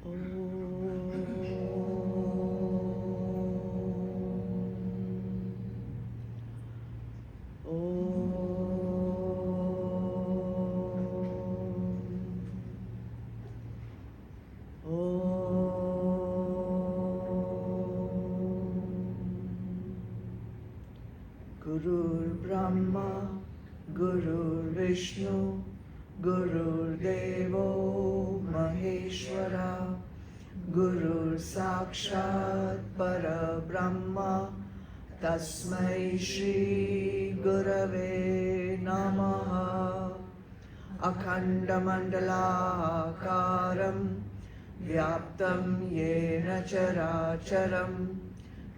Gurur Brahma, Gurur Vishnu, Gurur Devo Maheshwara, Gurur Sakshat Para Brahma, Tasmai Shri Gurave Namaha. Akhanda Mandala Karam, Vyaptam Yena Characharam,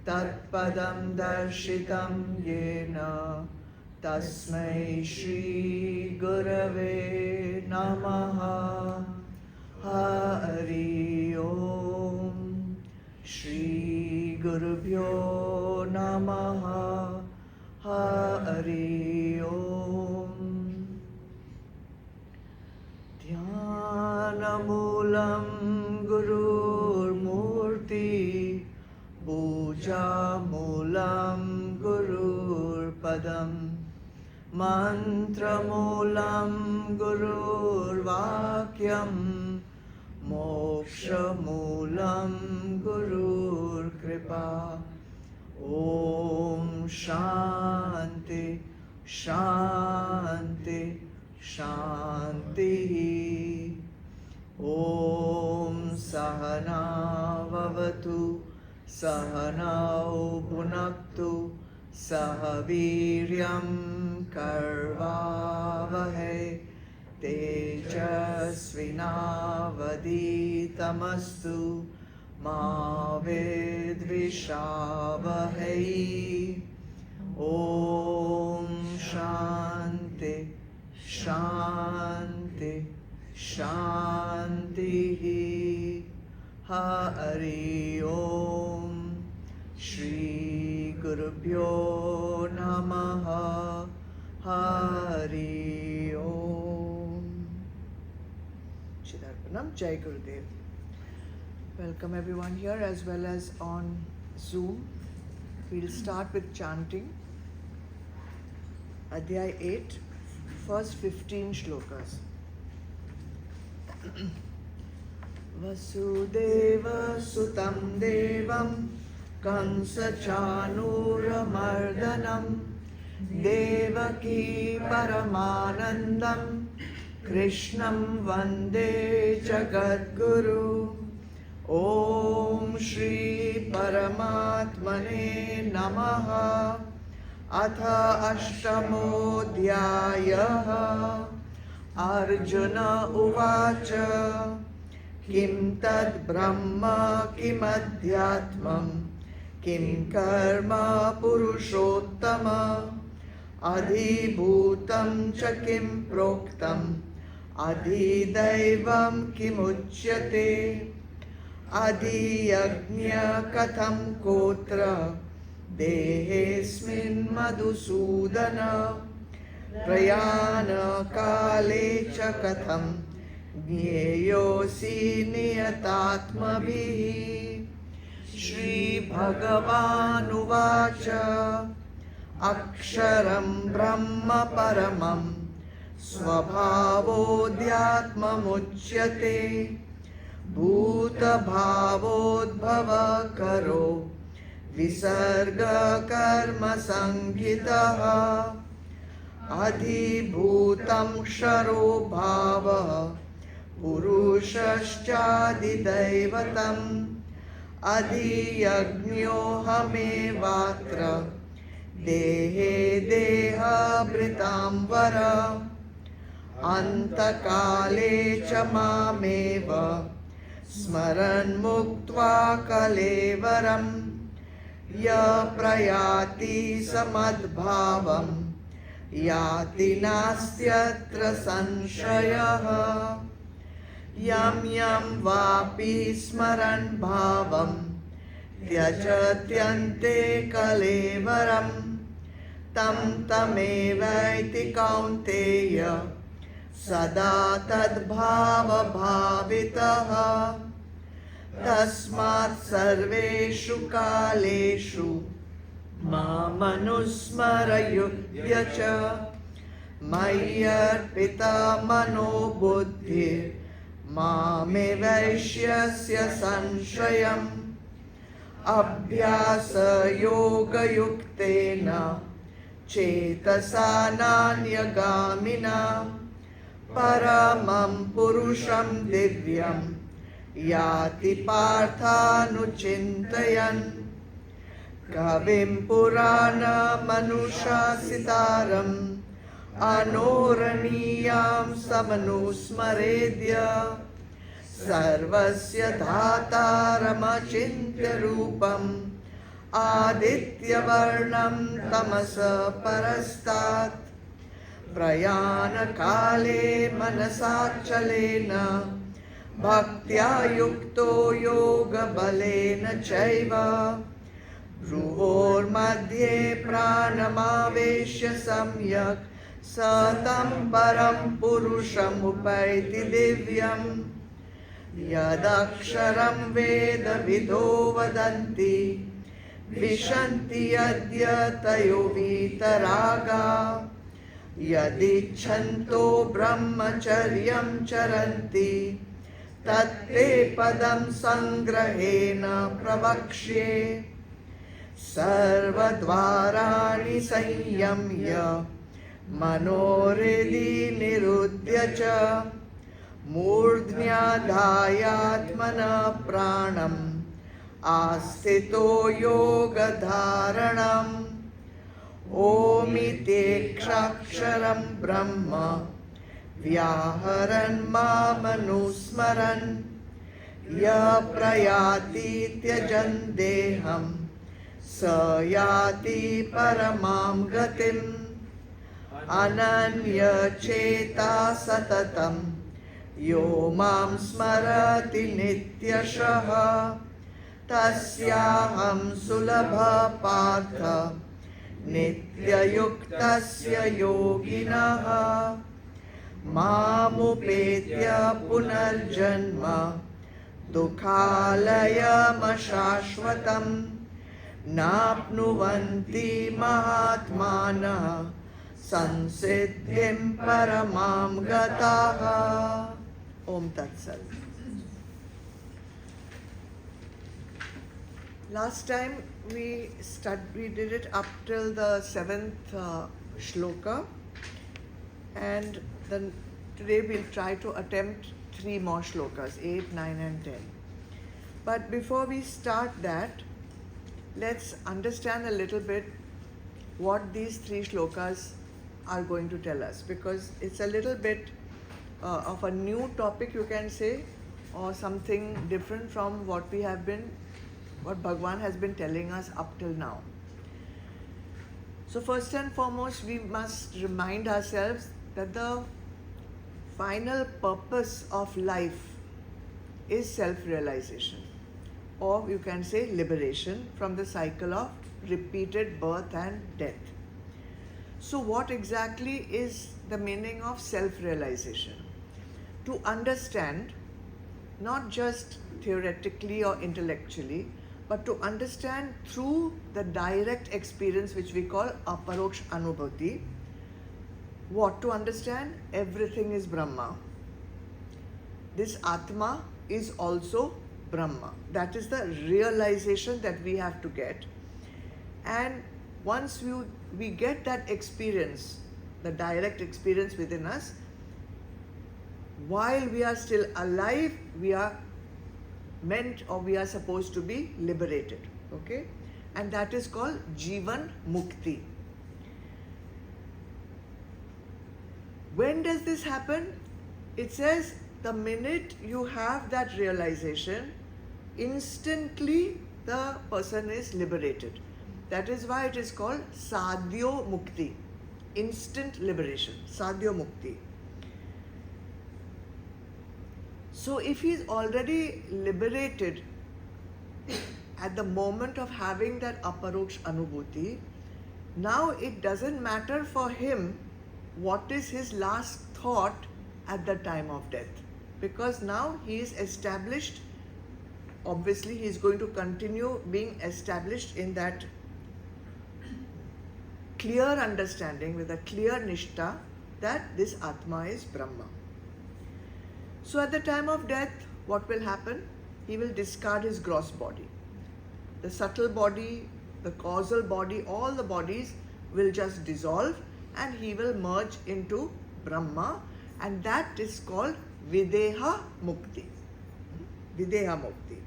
Tatpadam Darshitam Yena, Tasmai Shri Gurave Namaha. Hari Om Shri Gurubhyo Namaha. Hari Om. Dhyanamulam Gurur Murti, Puja Mulam Gurur Padam, Mantra Mulam Gurur Vakyam, Moksha Mulam Gurur Kripa. Om Shanti Shanti Shanti. Om Sahana Vavatu Sahanao Bhunaktu Sahaviryam Karvavahe Tejasvinavaditamastu Ma Vidvishavahe. Om Shanti Shanti Shanti. Hari Om Shri Gurubhyo Namaha. Hari Om. Shidarpanam. Jai Gurudev. Welcome everyone here as well as on Zoom. We'll start with chanting Adhyay 8, first 15 shlokas. Vasudeva Sutam Devam Kansa Chanuramardhanam Devaki Paramanandam Krishnam Vande Jagadguru. Om Shri Paramatmane Namaha. Atha Ashtamodhyayaha. Arjuna Uvacha. Kim tad Brahma kim Adhyatmam kim karma purushottama. Adhibhutam cha kim proktam adhidaivam kim uchyate. Adhiyagnya katham kotra dehesmin madhusudana. Prayana kale cha katham Jnyeyosi niyatatmabhi. Shri Bhagavan Uvacha. Aksharam Brahma Paramam Svabhavodhyatmamuchyate. Bhuta Bhavodbhava Karo Visarga Karma Sanghitaha. Adhibhutam Ksharo Bhava Purushashchadidaivatam. Adhiyagnohamevatra Dehe Deha Britamvara. Antakale cha mameva Smaran Muktva Kalevaram. Ya Prayati Samadbhavam Yati Nastyatra Sanshayah. Yam Yam Vapi Smaran Bhavam Tyajatyante Kalevaram. Tam Tamevaiti Kaunteya Sada Tadbhava Bhavitaha. tasmat sarveshu kaleshu mamanusmarayudhya cha mayyarpita mano buddhir mame vaishyasya sanshayam abhyasa yoga yuktena chetasananyagamina paramam purusham divyam yati parthanuchintayan kavim purana manushasitaram anoraniyam samanusmaredya sarvasya dhataramachintya rupam aditya varnam tamasa parastat prayana kale manasachalena bhaktya yukto yoga balena chaiva bhruvor madhye pranamaveshya samyak satam param purusham upaiti divyam yadaksharam veda vidho vadanti vishanti adyatayo vitaraga yadichanto brahmacharyam charanti tatte padam sangrahena pravakshe sarvadvarani sanyamya manoridi nirudhya cha मूर्ध्न्याधायात्मना प्राणम् आस्थितो योगधारणम् ओमित्येक्षाक्षरं ब्रह्म व्याहरन् मामनुस्मरन् य प्रयाति त्यजन् देहं स याति परमां गतिम् अनन्यचेता सततम् यो मां स्मरति नित्यशः तस्याहं सुलभः पार्थ नित्ययुक्तस्य योगिनः मामुपेत्य पुनर्जन्म दुःखालयमशाश्वतं नाप्नुवन्ति महात्मानः संसिद्धिं परमां गताः. Om Tat Sat. Last time we did it up till the 7th Shloka, and then today we'll try to attempt 3 more shlokas, 8, 9 and 10. But before we start that, let's understand a little bit what these 3 shlokas are going to tell us, because it's a little bit of a new topic, you can say, or something different from what Bhagwan has been telling us up till now. So first and foremost, we must remind ourselves that the final purpose of life is self-realization, or you can say liberation from the cycle of repeated birth and death. So what exactly is the meaning of self-realization? To understand, not just theoretically or intellectually, but to understand through the direct experience which we call aparoksh anubhuti. What to understand? Everything is Brahma. This Atma is also Brahma. That is the realization that we have to get. And once we get that experience, the direct experience within us, while we are still alive, we are meant, or we are supposed to be liberated. Okay? And that is called Jivan Mukti. When does this happen? It says the minute you have that realization, instantly the person is liberated. That is why it is called Sadhyo Mukti. Instant liberation. Sadhyo Mukti. So if he is already liberated at the moment of having that aparoksh anubhuti, now it doesn't matter for him what is his last thought at the time of death, because now he is established obviously he is going to continue being established in that clear understanding with a clear nishta that this Atma is Brahma. So at the time of death, what will happen? He will discard his gross body. The subtle body, the causal body, all the bodies will just dissolve and he will merge into Brahma, and that is called Videha Mukti. Videha Mukti.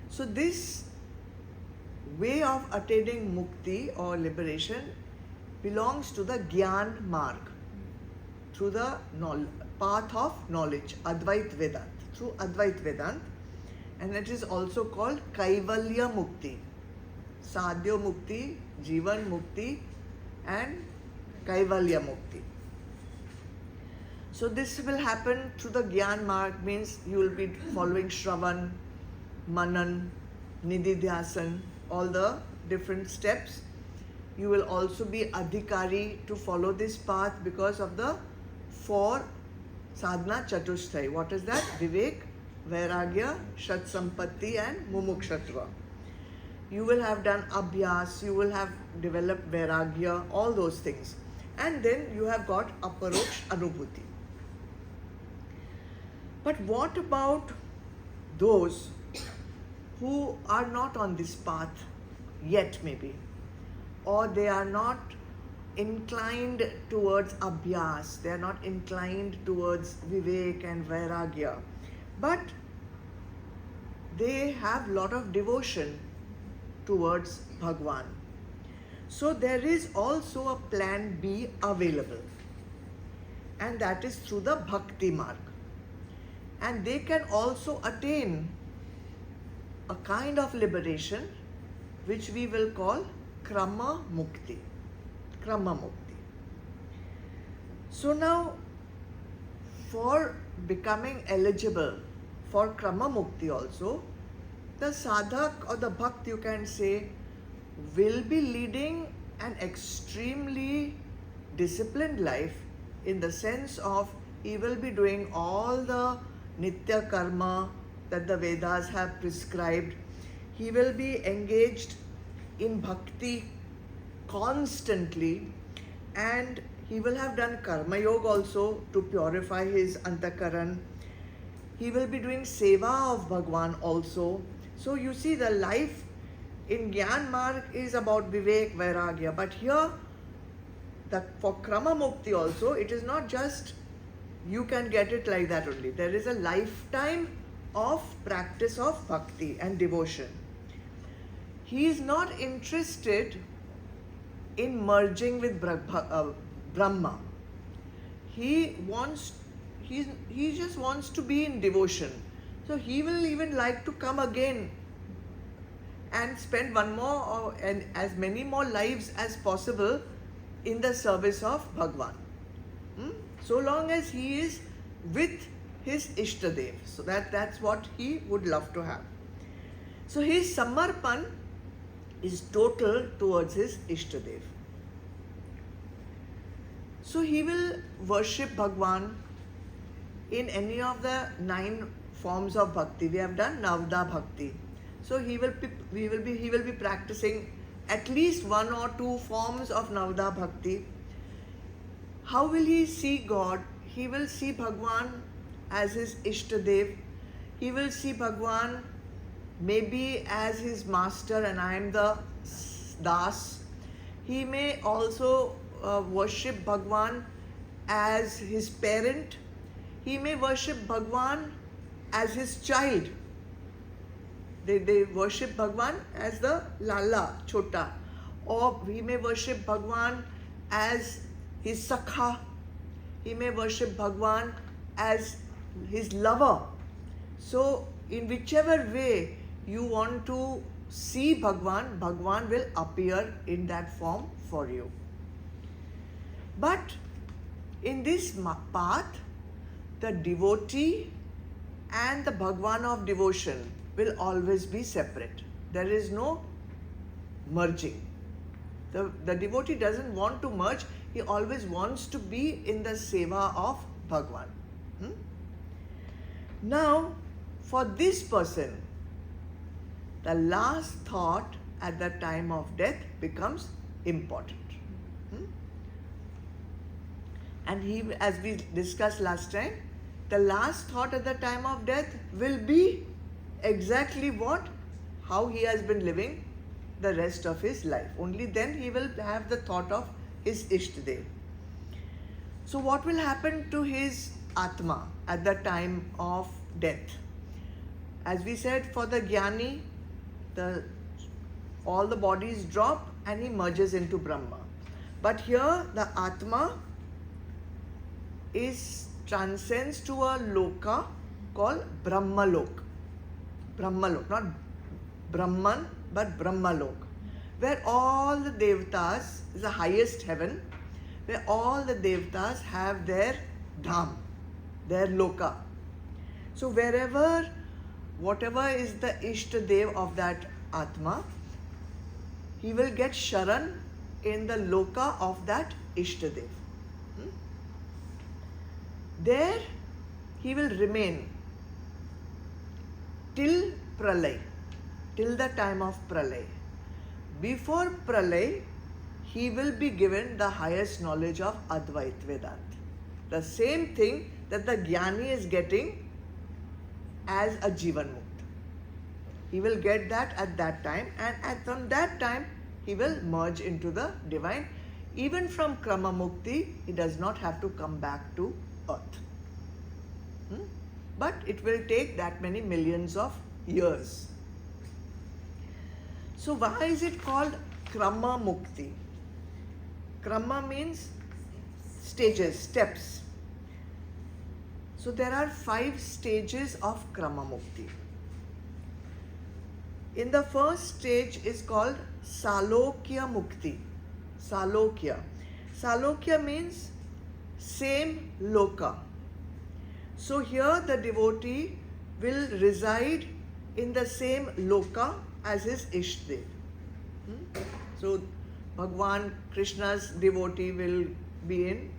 So this way of attaining mukti or liberation belongs to the Gyan Marg, through the path of knowledge, Advait Vedant, through Advait Vedant, and it is also called Kaivalya Mukti, Sadhya Mukti, Jivan Mukti and Kaivalya Mukti. So this will happen through the Gyan Marg, means you will be following Shravan, Manan, Nididhyasan, all the different steps. You will also be adhikari to follow this path because of the 4 sadhana chatushthay. What is that? Vivek, Vairagya, Shat Sampatti and Mumukshatva. You will have done abhyas, you will have developed Vairagya, all those things. And then you have got aparoksh anubhuti. But what about those who are not on this path yet maybe, or they are not inclined towards abhyas, they are not inclined towards vivek and vairagya, but they have lot of devotion towards Bhagwan. So there is also a plan B available, and that is through the bhakti marg. And they can also attain a kind of liberation which we will call Krama Mukti. Krama Mukti. So now, for becoming eligible for Krama Mukti also, the sadhak or the bhakt, you can say, will be leading an extremely disciplined life, in the sense of he will be doing all the nitya karma that the Vedas have prescribed. He will be engaged in bhakti constantly, and he will have done karma yoga also to purify his antakaran. He will be doing seva of Bhagwan also. So you see, the life in Gyan Marg is about Vivek, Vairagya, but here for Krama Mukti also, it is not just you can get it like that only. There is a lifetime of practice of bhakti and devotion. He is not interested in merging with Brahma. He just wants to be in devotion. So he will even like to come again and spend one more and as many more lives as possible in the service of Bhagwan. So long as he is with his Ishtadev. So that's what he would love to have. So his Samarpan is total towards his Ishtadev. So he will worship Bhagwan in any of the 9 forms of bhakti. We have done Navda Bhakti. So he will be practicing at least 1 or 2 forms of Navda Bhakti. How will he see God? He will see Bhagwan as his Ishtadev. He will see Bhagwan maybe as his master and I am the das. He may also worship Bhagwan as his parent. He may worship Bhagwan as his child. They worship Bhagwan as the Lala, Chota. Or he may worship Bhagwan as his Sakha. He may worship Bhagwan as his lover. So in whichever way you want to see Bhagwan, Bhagwan will appear in that form for you. But in this path, the devotee and the Bhagwan of devotion will always be separate. There is no merging. The devotee doesn't want to merge. He always wants to be in the seva of Bhagwan. Now, for this person, the last thought at the time of death becomes important. And he, as we discussed last time, the last thought at the time of death will be exactly how he has been living the rest of his life. Only then he will have the thought of his Ishtadev. So what will happen to his Atma at the time of death? As we said, for the Jnani, all the bodies drop and he merges into Brahma. But here the Atma transcends to a loka called Brahmalok. Brahmalok, not Brahman, but Brahmalok, where all the Devatas, is the highest heaven, where all the Devatas have their dham, their loka. So whatever is the Ishtadev of that Atma, he will get Sharan in the loka of that Ishtadev. There he will remain till Pralay, till the time of Pralay. Before Pralay, he will be given the highest knowledge of Advait Vedanta. The same thing that the Jnani is getting as a Jivan Mukta. He will get that at that time, and from that time he will merge into the divine. Even from Krama Mukti, he does not have to come back to earth. But it will take that many millions of years. So why is it called Krama Mukti? Krama means stages, steps. So there are 5 stages of Krama Mukti. In the first stage is called Salokya Mukti. Salokya. Salokya means same loka. So here the devotee will reside in the same loka as his Ishtadev. So Bhagwan Krishna's devotee will be in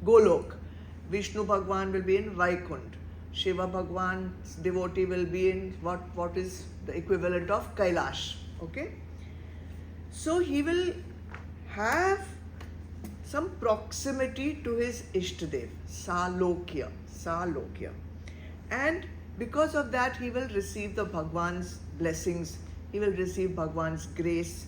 Golok. Vishnu Bhagwan will be in Vaikunth. Shiva Bhagwan's devotee will be in what is the equivalent of Kailash. Okay? So he will have some proximity to his Ishtadev, Salokya. And because of that, he will receive the Bhagwan's blessings, he will receive Bhagwan's grace,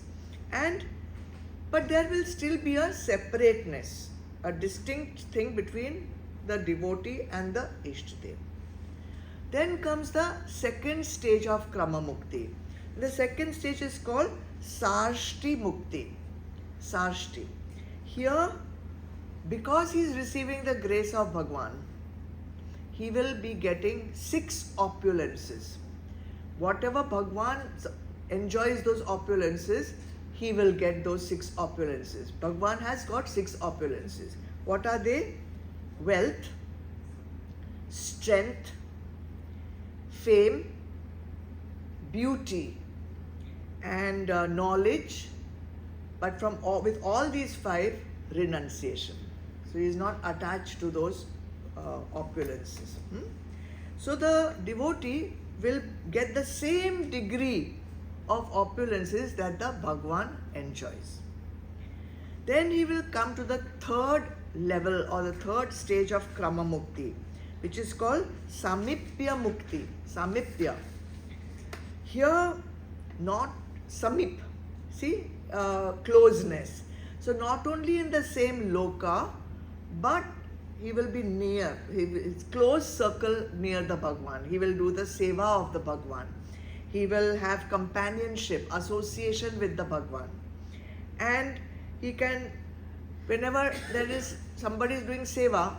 but there will still be a separateness, a distinct thing between the devotee and the Ishtadev. Then comes the second stage of Krama Mukti. The second stage is called Sarshti Mukti. Sarshti. Here, because he is receiving the grace of Bhagwan, he will be getting 6 opulences. Whatever Bhagwan enjoys those opulences, he will get those 6 opulences. Bhagwan has got 6 opulences. What are they? Wealth, strength, fame, beauty, and knowledge. But with all these 5, renunciation. So he is not attached to those opulences. So the devotee will get the same degree of opulences that the Bhagwan enjoys. Then he will come to the third level or the third stage of Krama Mukti, which is called Samipya Mukti. Samipya. Here, not Samip. See? Closeness. So not only in the same loka, but he will be near, his close circle near the Bhagwan. He will do the seva of the Bhagwan. He will have companionship, association with the Bhagwan. And he can, whenever there is somebody is doing seva,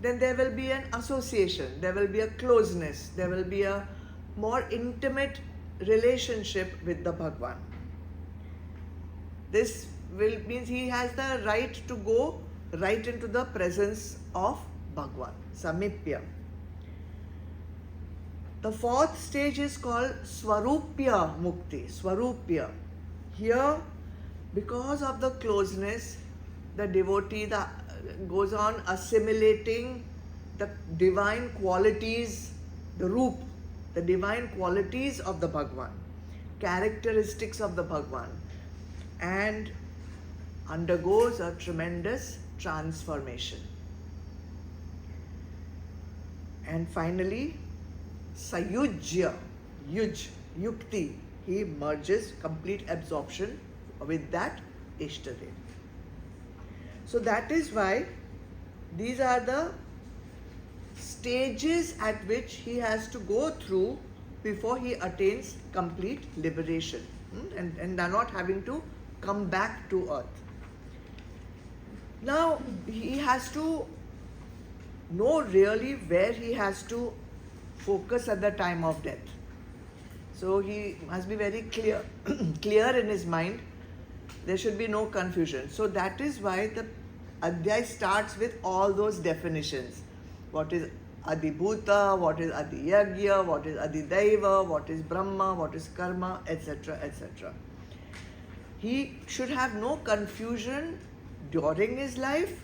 then there will be an association, there will be a closeness, there will be a more intimate relationship with the Bhagwan. This means he has the right to go right into the presence of Bhagwan, Samipya. The fourth stage is called Swarupya Mukti, Swarupya. Here, because of the closeness, the devotee goes on assimilating the divine qualities the roop, the divine qualities of the Bhagwan, characteristics of the Bhagwan, and undergoes a tremendous transformation. And finally, Sayujya, Yukti, he merges complete absorption with that Ishtadev. So that is why these are the stages at which he has to go through before he attains complete liberation, and not having to come back to earth. Now he has to know really where he has to focus at the time of death. So he must be very clear in his mind. There should be no confusion. So that is why the Adhyay starts with all those definitions. What is Adhibhuta, what is Adhyagya, what is Adhidaiva, what is Brahma, what is Karma, etc., etc. He should have no confusion during his life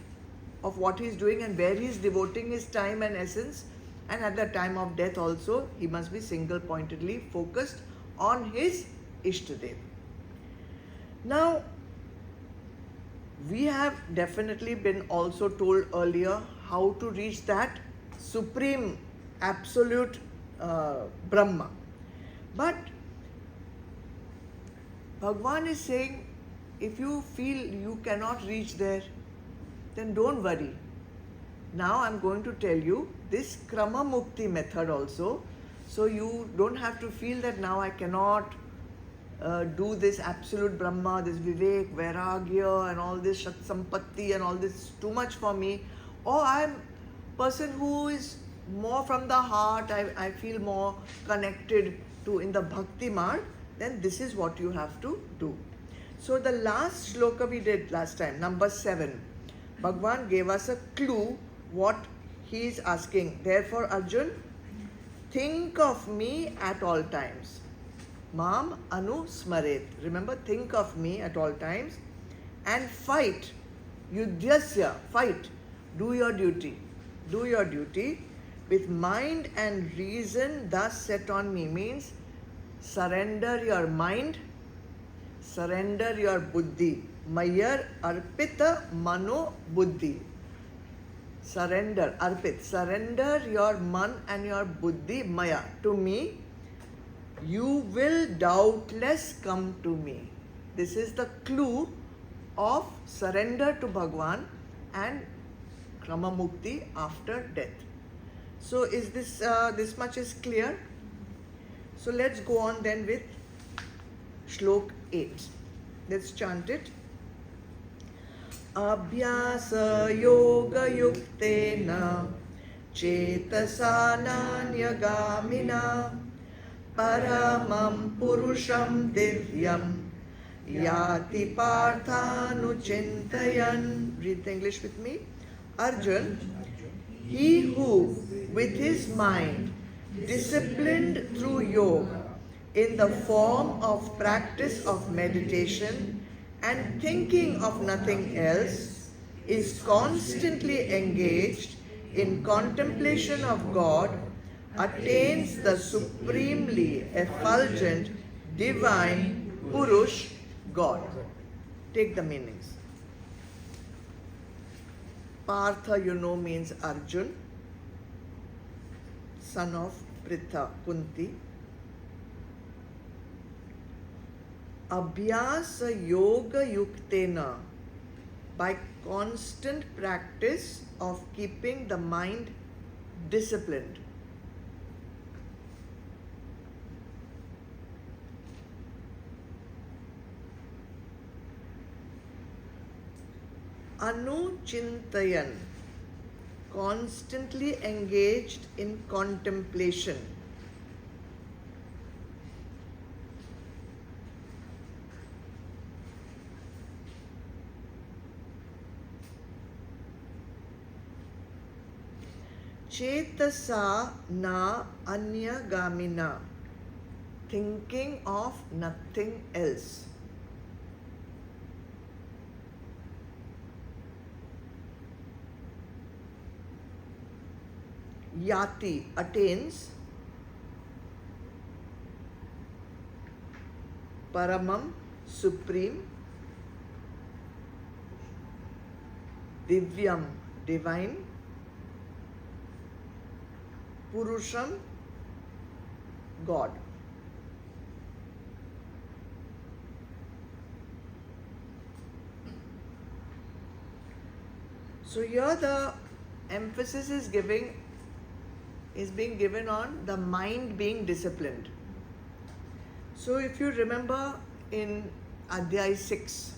of what he is doing and where he is devoting his time and essence, and at the time of death also he must be single-pointedly focused on his Ishtadev. Now, we have definitely been also told earlier how to reach that supreme, absolute Brahma. But Bhagwan is saying, if you feel you cannot reach there, then don't worry. Now I'm going to tell you this Krama Mukti method also. So you don't have to feel that now I cannot do this absolute Brahma, this Vivek, Vairagya and all this Shakt Sampatti and all this too much for me. Or I'm a person who is more from the heart, I feel more connected to in the Bhakti Marg, then this is what you have to do. So the last shloka we did last time, number 7, Bhagwan gave us a clue what he is asking. Therefore, Arjun, think of me at all times. Mam anu smaret. Remember, think of me at all times and fight. Yudhyasya, fight. Do your duty. Do your duty with mind and reason thus set on me. Means surrender your mind, surrender your buddhi. Mayar arpita mano buddhi. Surrender, arpit. Surrender your man and your buddhi, maya, to me. You will doubtless come to me. This is the clue of surrender to Bhagwan and Krama Mukti after death. So is this much is clear? So let's go on then with Shlok 8. Let's chant it. Abhyasa yoga yuktena chetasana nyagamina paramam purusham divyam yati parthanuchintayan. Read the English with me. Arjun, he who with his mind disciplined through yoga in the form of practice of meditation and thinking of nothing else is constantly engaged in contemplation of God attains the supremely effulgent divine Purush God. Take the meanings. Partha, you know, means Arjun, son of Pritha, Kunti. Abhyasa yoga yuktena, by constant practice of keeping the mind disciplined. Anuchintayan, constantly engaged in contemplation. Chetasa na anyagamina, thinking of nothing else. Yati, attains, Paramam, supreme, Divyam, divine, Purusham, God. So here the emphasis is being given on the mind being disciplined. So if you remember in Adhyay 6,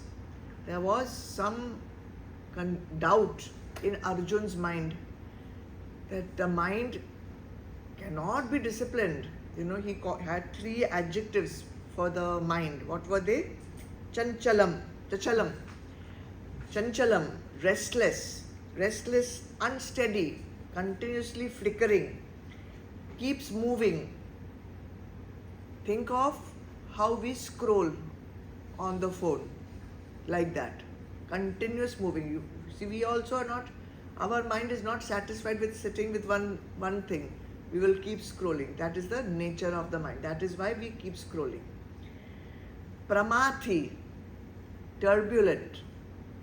there was some doubt in Arjun's mind that the mind cannot be disciplined. You know, he had 3 adjectives for the mind. What were they? Chanchalam, restless, unsteady, continuously flickering, keeps moving. Think of how we scroll on the phone, like that, continuous moving. You see, we also are not, our mind is not satisfied with sitting with one thing. We will keep scrolling. That is the nature of the mind. That is why we keep scrolling. Pramathi, turbulent.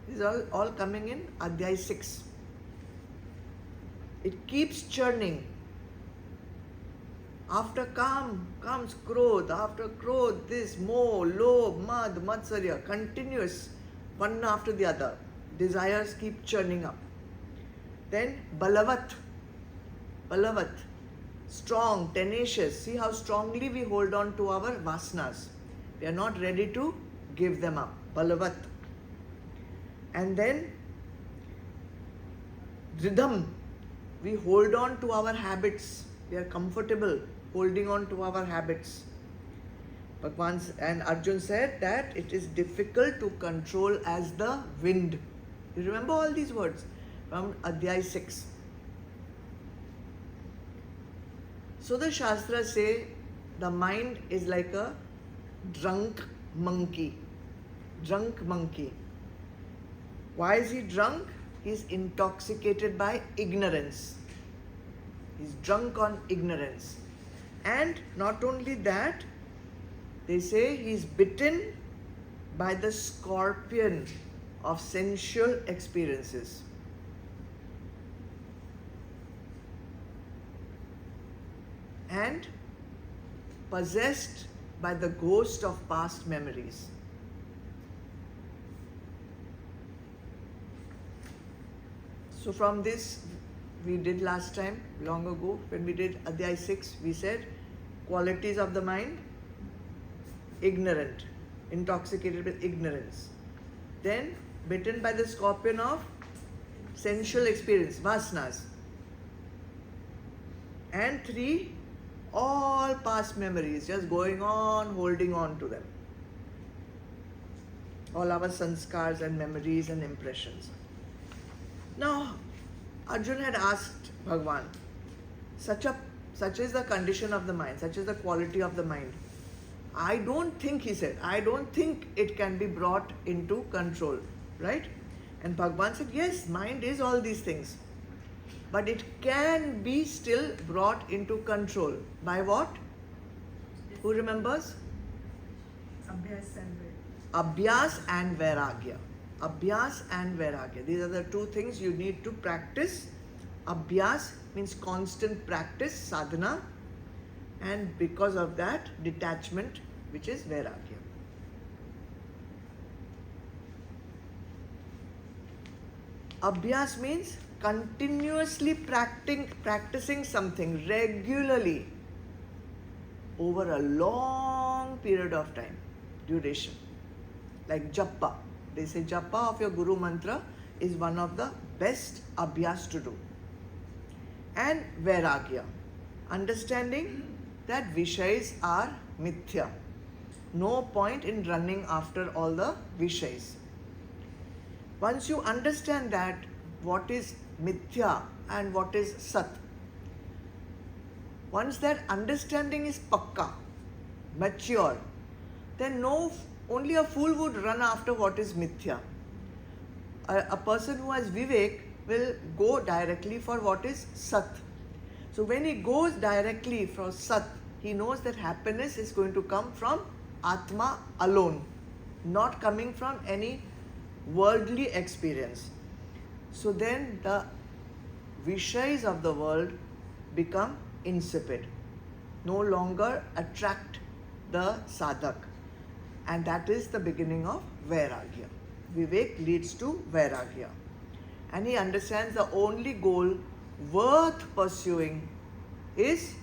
These are all coming in Adhyay 6. It keeps churning. After calm comes Krodh. After Krodh, this Moh, Lobh, Mad, Matsarya, continuous, one after the other. Desires keep churning up. Then Balavat, strong, tenacious. See how strongly we hold on to our vasanas. We are not ready to give them up. Balavat. And then Dridham, we hold on to our habits. We are comfortable holding on to our habits. Bhagwan and Arjun said that it is difficult to control as the wind. You remember all these words from Adhyay 6. So the Shastras say the mind is like a drunk monkey. Why is he drunk? He is intoxicated by ignorance. He is drunk on ignorance. And not only that, they say he is bitten by the scorpion of sensual experiences. And possessed by the ghost of past memories. So from this, we did last time, long ago, when we did Adhyay 6, we said qualities of the mind: ignorant, intoxicated with ignorance. Then bitten by the scorpion of sensual experience, vasanas. And 3, all past memories, just going on, holding on to them. All our sanskars and memories and impressions. Now, Arjun had asked Bhagwan, such is the condition of the mind, such is the quality of the mind. I don't think, he said, I don't think it can be brought into control, right? And Bhagwan said, yes, mind is all these things. But it can be still brought into control. By what? Who remembers? Abhyas and Vairagya. Abhyas and Vairagya. These are the 2 things you need to practice. Abhyas means constant practice, sadhana. And because of that, detachment, which is Vairagya. Abhyas means continuously practicing something regularly over a long period of time, duration. Like japa. They say japa of your Guru Mantra is one of the best abhyas to do. And Vairagya, understanding that Vishayas are mithya. No point in running after all the Vishayas. Once you understand that, what is mithya and what is sat, once that understanding is pakka, mature, then only a fool would run after what is mithya. A person who has vivek will go directly for what is sat. So when he goes directly for sat, he knows that happiness is going to come from Atma alone, not coming from any worldly experience. So then the Vishayas of the world become insipid, no longer attract the sadhak. And that is the beginning of Vairagya. Vivek leads to Vairagya. And he understands the only goal worth pursuing is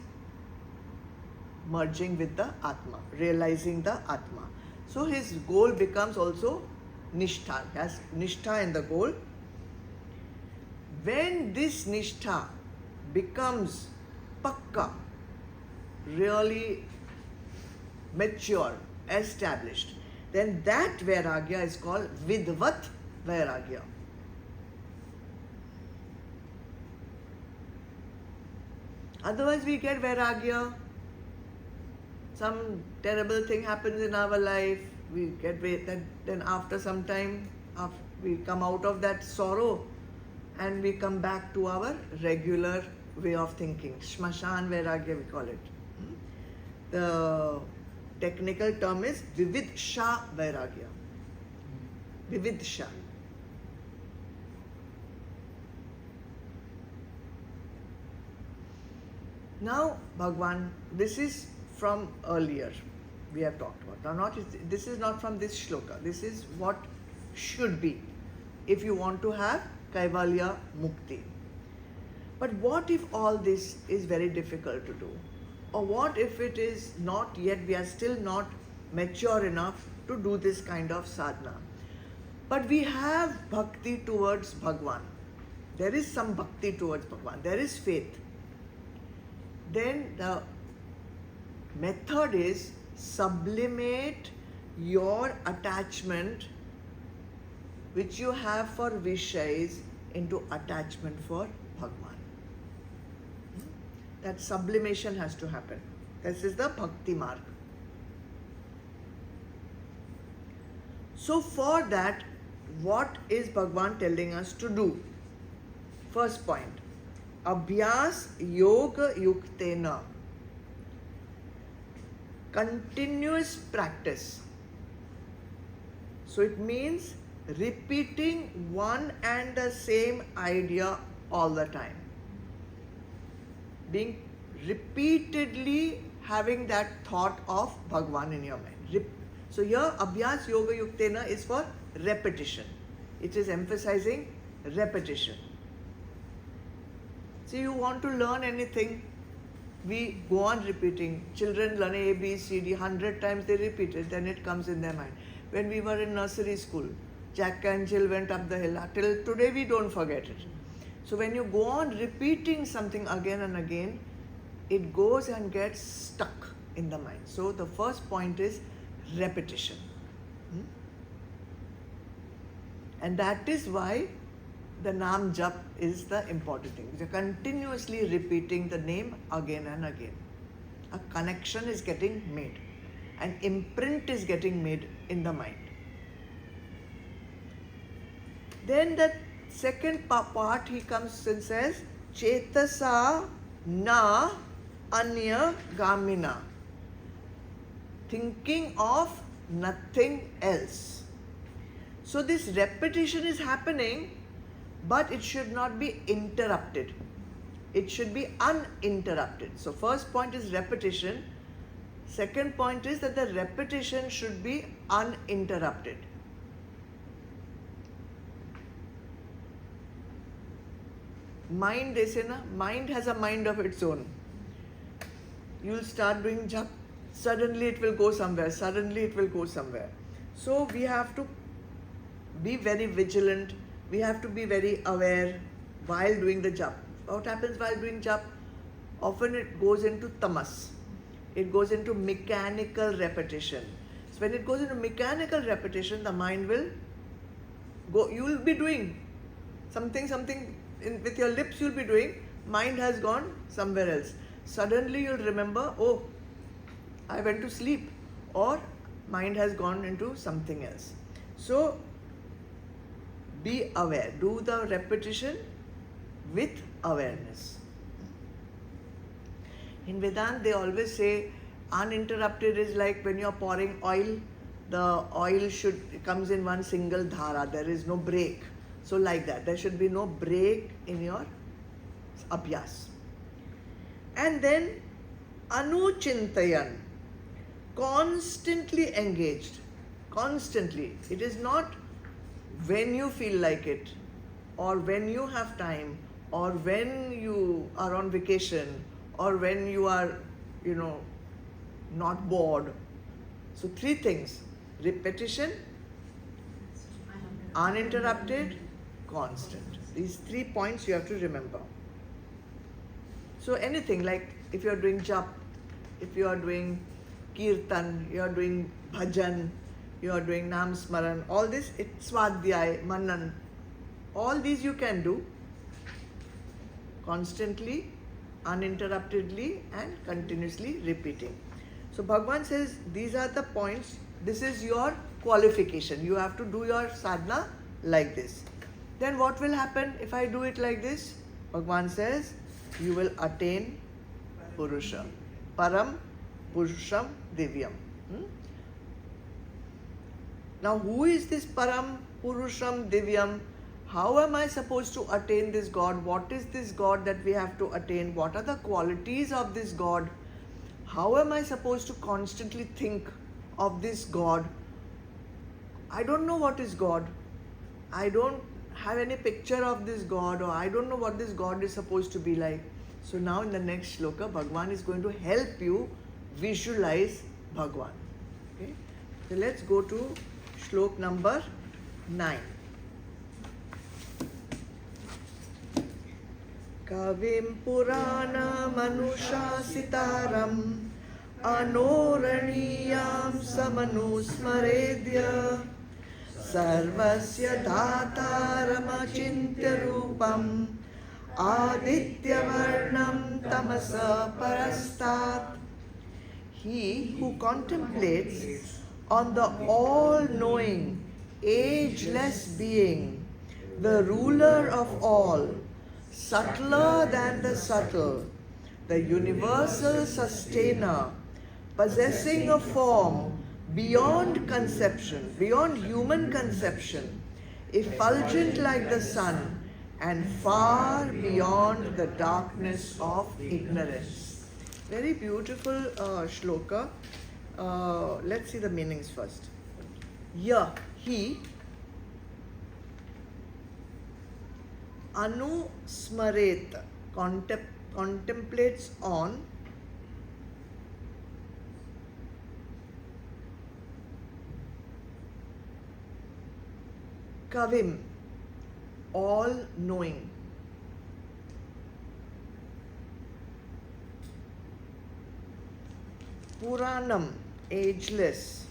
merging with the Atma, realizing the Atma. So his goal becomes also Nishtha. He has Nishtha in the goal. When this Nishtha becomes Pakka, really mature, established, then that Vairagya is called Vidvat Vairagya. Otherwise we get Vairagya, some terrible thing happens in our life, we get then after some time we come out of that sorrow and we come back to our regular way of thinking. Shmashan Vairagya we call it. The technical term is Vividsha Vairagya. Vividsha. Now, Bhagwan, this is from earlier we have talked about. Now, this is not from this shloka. This is what should be if you want to have Kaivalya Mukti. But what if all this is very difficult to do? Or what if it is not yet, we are still not mature enough to do this kind of sadhana? But we have bhakti towards Bhagwan. There is some bhakti towards Bhagwan. There is faith. Then the method is sublimate your attachment which you have for Vishayas into attachment for Bhagwan. That sublimation has to happen. This is the bhakti marg. So for that, what is Bhagwan telling us to do? First point, Abhyas Yoga Yuktena. Continuous practice. So it means repeating one and the same idea all the time. Being repeatedly having that thought of Bhagwan in your mind. So here Abhyas Yoga Yuktena is for repetition. It is emphasizing repetition. See, you want to learn anything, we go on repeating. Children learn A, B, C, D 100 times, they repeat it, then it comes in their mind. When we were in nursery school, Jack and Jill went up the hill. Till today we don't forget it. So when you go on repeating something again and again, it goes and gets stuck in the mind. So the first point is repetition. And that is why the Naam Jap is the important thing. You're continuously repeating the name again and again. A connection is getting made. An imprint is getting made in the mind. Then the second part he comes and says, Chetasa na anya gamina. Thinking of nothing else. So this repetition is happening, but it should not be interrupted. It should be uninterrupted. So first point is repetition. Second point is that the repetition should be uninterrupted. Mind, they say, na, mind has a mind of its own. You'll start doing jap, suddenly it will go somewhere, suddenly it will go somewhere. So we have to be very vigilant, we have to be very aware while doing the jap. What happens while doing jap? Often it goes into tamas. It goes into mechanical repetition. So when it goes into mechanical repetition, the mind will go, you will be doing something with your lips you'll be doing, mind has gone somewhere else. Suddenly you'll remember, oh, I went to sleep, or mind has gone into something else. So be aware, do the repetition with awareness. In Vedanta they always say Uninterrupted is like when you're pouring oil, the oil comes in one single dhara, there is no break. So like that, there should be no break in your abhyas. And then anuchintayan, constantly engaged, constantly. It is not when you feel like it, or when you have time, or when you are on vacation, or when you are, not bored. So 3 things: repetition, uninterrupted, constant. These 3 points you have to remember. So anything, like if you are doing jap, if you are doing kirtan, you are doing bhajan, you are doing nam smaran, all this, it's swadhyay, manan, all these you can do constantly, uninterruptedly, and continuously repeating. So Bhagavan says these are the points, this is your qualification. You have to do your sadhana like this. Then what will happen if I do it like this? Bhagavan says you will attain Purusha. Param Purusham Divyam. Now who is this Param Purusham Divyam? How am I supposed to attain this God? What is this God that we have to attain? What are the qualities of this God? How am I supposed to constantly think of this God? I don't know what is God. I don't have any picture of this God, or I don't know what this God is supposed to be like. So now in the next shloka, Bhagavan is going to help you visualize Bhagavan. Okay? So let's go to shlok number 9. Kavim Purana Manushasitaram Anoraniyam Samanusmaredya Sarvasya Dhataram Achintya Rupam Aditya Varnam Tamasa Parastat. He who contemplates on the all-knowing, ageless being, the ruler of all, subtler than the subtle, the universal sustainer, possessing a form beyond conception, beyond human conception, effulgent like the sun, and far beyond the darkness of ignorance. Very beautiful shloka. Let's see the meanings first. Yeah, he anusmaret, contemplates on, kavim, all knowing, puranam, ageless,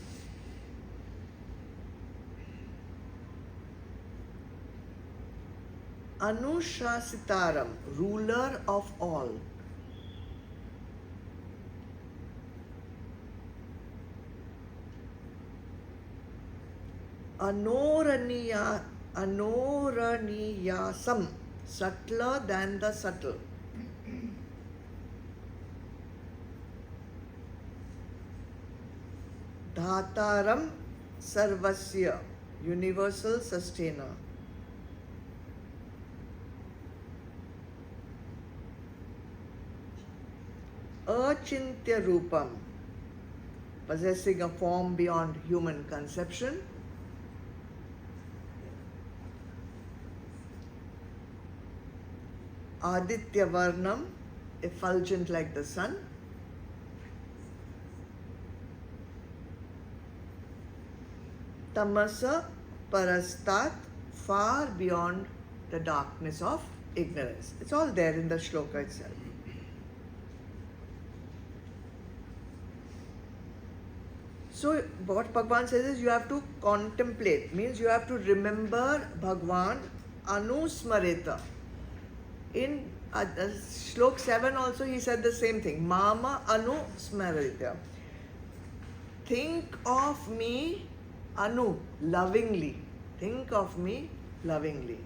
anushasitaram, ruler of all, anoraniyasam, subtler than the subtle, dhataram sarvasya, universal sustainer, achintya rupam, possessing a form beyond human conception, aditya varnam, effulgent like the sun, tamasa parastat, far beyond the darkness of ignorance. It's all there in the shloka itself. So what Bhagavan says is you have to contemplate, means you have to remember Bhagavan anusmareta. In Shlok 7 also he said the same thing, Mama anusmareta. Think of me, anu, lovingly. Think of me lovingly.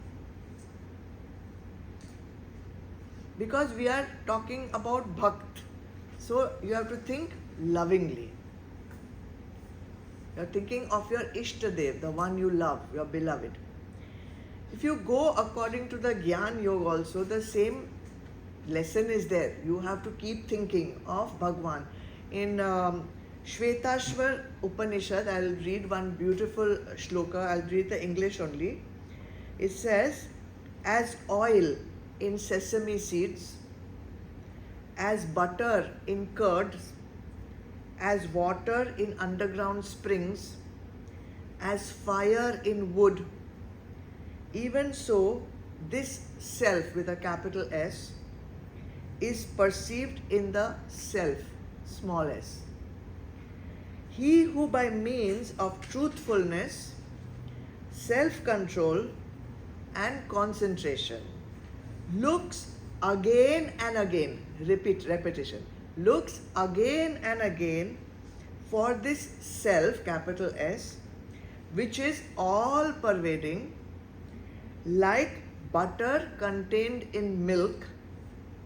Because we are talking about bhakt. So you have to think lovingly. You're thinking of your Ishtadev, the one you love, your beloved. If you go according to the Gyan Yoga also, the same lesson is there. You have to keep thinking of Bhagwan. In Shvetashvar Upanishad, I'll read one beautiful shloka. I'll read the English only. It says, as oil in sesame seeds, as butter in curds, as water in underground springs, as fire in wood, even so this self with a capital S is perceived in the self, small s. He who by means of truthfulness, self-control and concentration looks again and again, repetition, looks again and again for this self, capital S, which is all pervading, like butter contained in milk.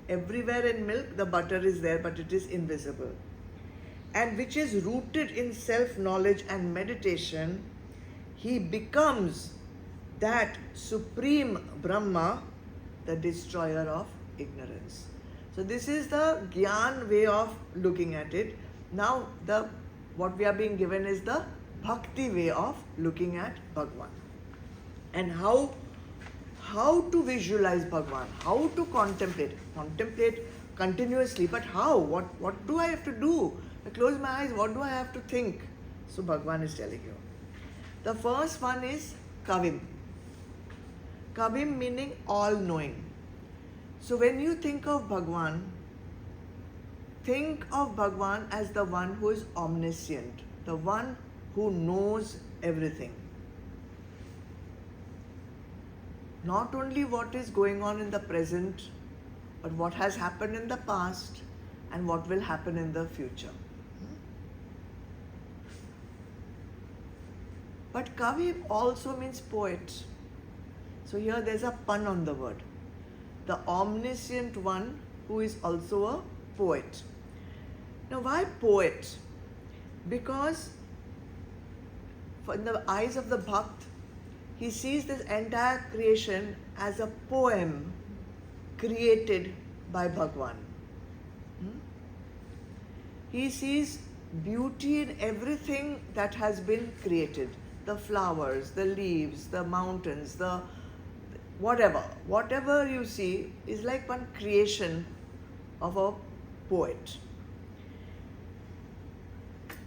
Everywhere in milk the butter is there, but it is invisible, and which is rooted in self-knowledge and meditation. He becomes that supreme Brahma, the destroyer of ignorance. So this is the Gyan way of looking at it. Now what we are being given is the Bhakti way of looking at Bhagwan. And how to visualize Bhagwan, how to contemplate continuously, but how? What do I have to do? I close my eyes, what do I have to think? So Bhagwan is telling you. The first one is Kavim. Kavim meaning all-knowing. So when you think of Bhagwan as the one who is omniscient, the one who knows everything. Not only what is going on in the present, but what has happened in the past and what will happen in the future. But Kavi also means poet. So here there's a pun on the word. The omniscient one who is also a poet. Now why poet? Because in the eyes of the Bhakt, he sees this entire creation as a poem created by Bhagwan. He sees beauty in everything that has been created. The flowers, the leaves, the mountains, the whatever you see is like one creation of a poet.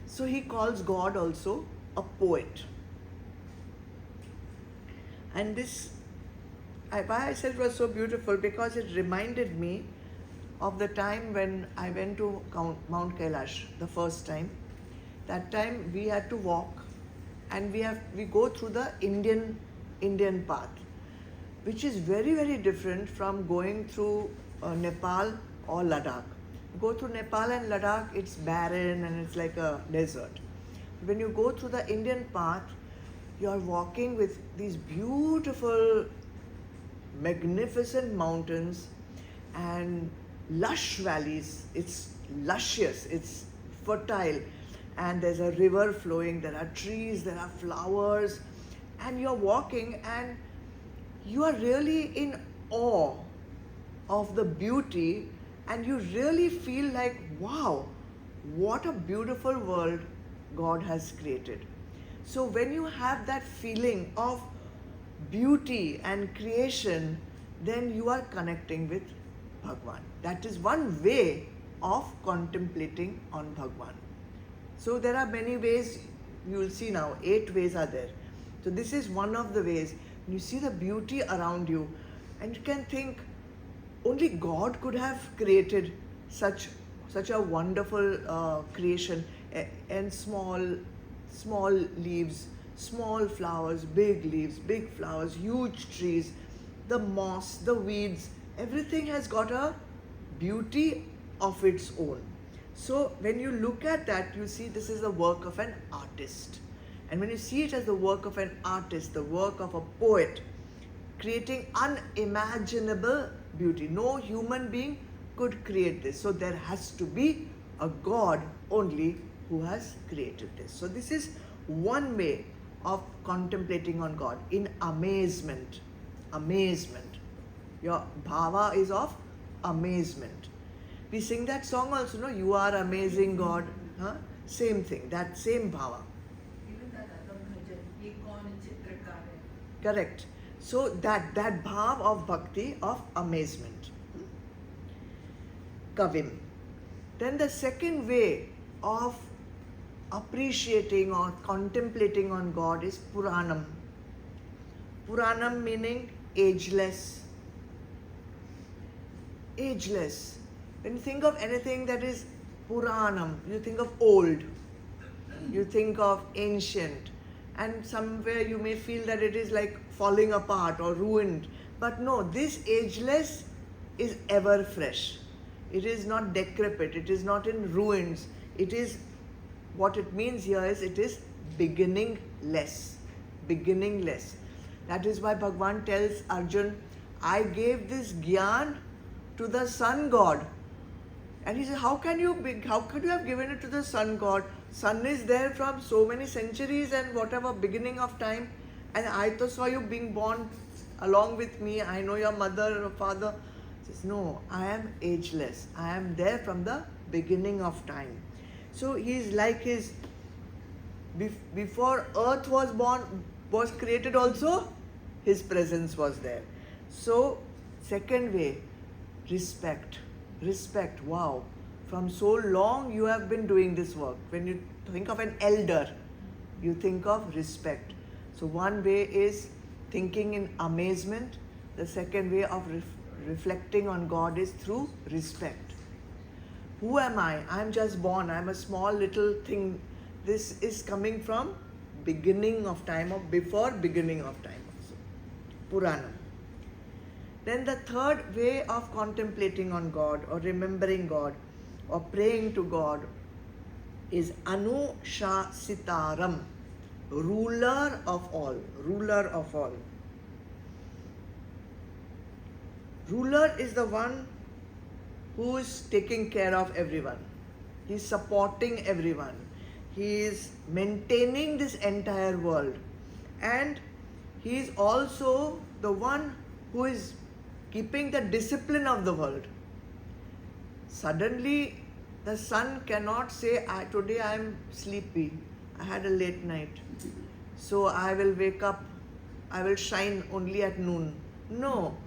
So he calls God also a poet. And this, why I said it was so beautiful, because it reminded me of the time when I went to Mount Kailash the first time. That time we had to walk, and we go through the Indian path, which is very, very different from going through Nepal or Ladakh. You go through Nepal and Ladakh, it's barren and it's like a desert. When you go through the Indian path, you are walking with these beautiful, magnificent mountains and lush valleys. It's luscious, it's fertile, and there's a river flowing, there are trees, there are flowers, and you're walking and you are really in awe of the beauty, and you really feel like, wow, what a beautiful world God has created. So when you have that feeling of beauty and creation, then you are connecting with Bhagwan. That is one way of contemplating on Bhagwan. So there are many ways, you will see now, 8 ways are there. So this is one of the ways. You see the beauty around you, and you can think, only God could have created such a wonderful creation, and small leaves, small flowers, big leaves, big flowers, huge trees, the moss, the weeds, everything has got a beauty of its own. So when you look at that, you see this is the work of an artist. And when you see it as the work of an artist, the work of a poet, creating unimaginable beauty. No human being could create this. So there has to be a God only who has created this. So this is one way of contemplating on God, in amazement. Amazement. Your bhava is of amazement. We sing that song also, no? You are amazing God. Huh? Same thing, that same bhava. Even that other bhajan, ye kaun chitrakar hai. Correct. So that bhav of bhakti, of amazement. Kavim. Then the second way of appreciating or contemplating on God is Puranam. Puranam meaning ageless. Ageless. When you think of anything that is Puranam, you think of old, you think of ancient, and somewhere you may feel that it is like falling apart or ruined. But no, this ageless is ever fresh. It is not decrepit, it is not in ruins. It is, what it means here is, it is beginningless. Beginningless. That is why Bhagavan tells Arjun, I gave this gyan to the sun god. And he says, how could you have given it to the sun god? Sun is there from so many centuries and whatever beginning of time. And I thought saw you being born along with me. I know your mother or father. He says, no, I am ageless. I am there from the beginning of time. So he is like his, before earth was created also, his presence was there. So second way, respect. Respect, wow. From so long you have been doing this work. When you think of an elder, you think of respect. So one way is thinking in amazement. The second way of reflecting on God is through respect. Who am I? I am just born. I am a small little thing. This is coming from beginning of time or before beginning of time also. Puranam. Then the third way of contemplating on God or remembering God or praying to God is Anushasitaram, ruler of all, ruler of all. Ruler is the one who is taking care of everyone. He is supporting everyone. He is maintaining this entire world. And he is also the one who is keeping the discipline of the world. Suddenly, the sun cannot say, today I am sleepy, I had a late night, so I will wake up, I will shine only at noon. No,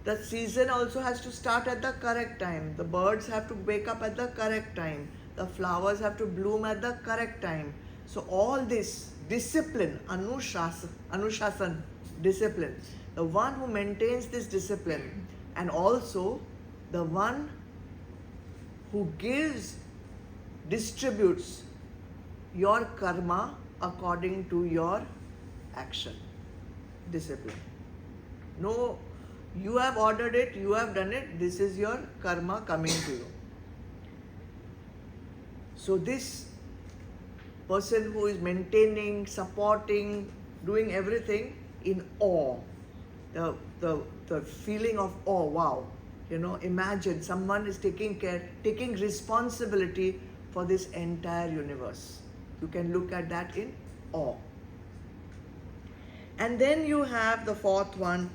the season also has to start at the correct time. The birds have to wake up at the correct time. The flowers have to bloom at the correct time. So all this discipline, Anushasan, discipline, the one who maintains this discipline, and also the one who distributes your karma according to your action. Discipline. No, you have ordered it, you have done it, this is your karma coming to you. So this person who is maintaining, supporting, doing everything in awe, the feeling of awe, wow. Imagine someone is taking responsibility for this entire universe. You can look at that in awe. And then you have the fourth one,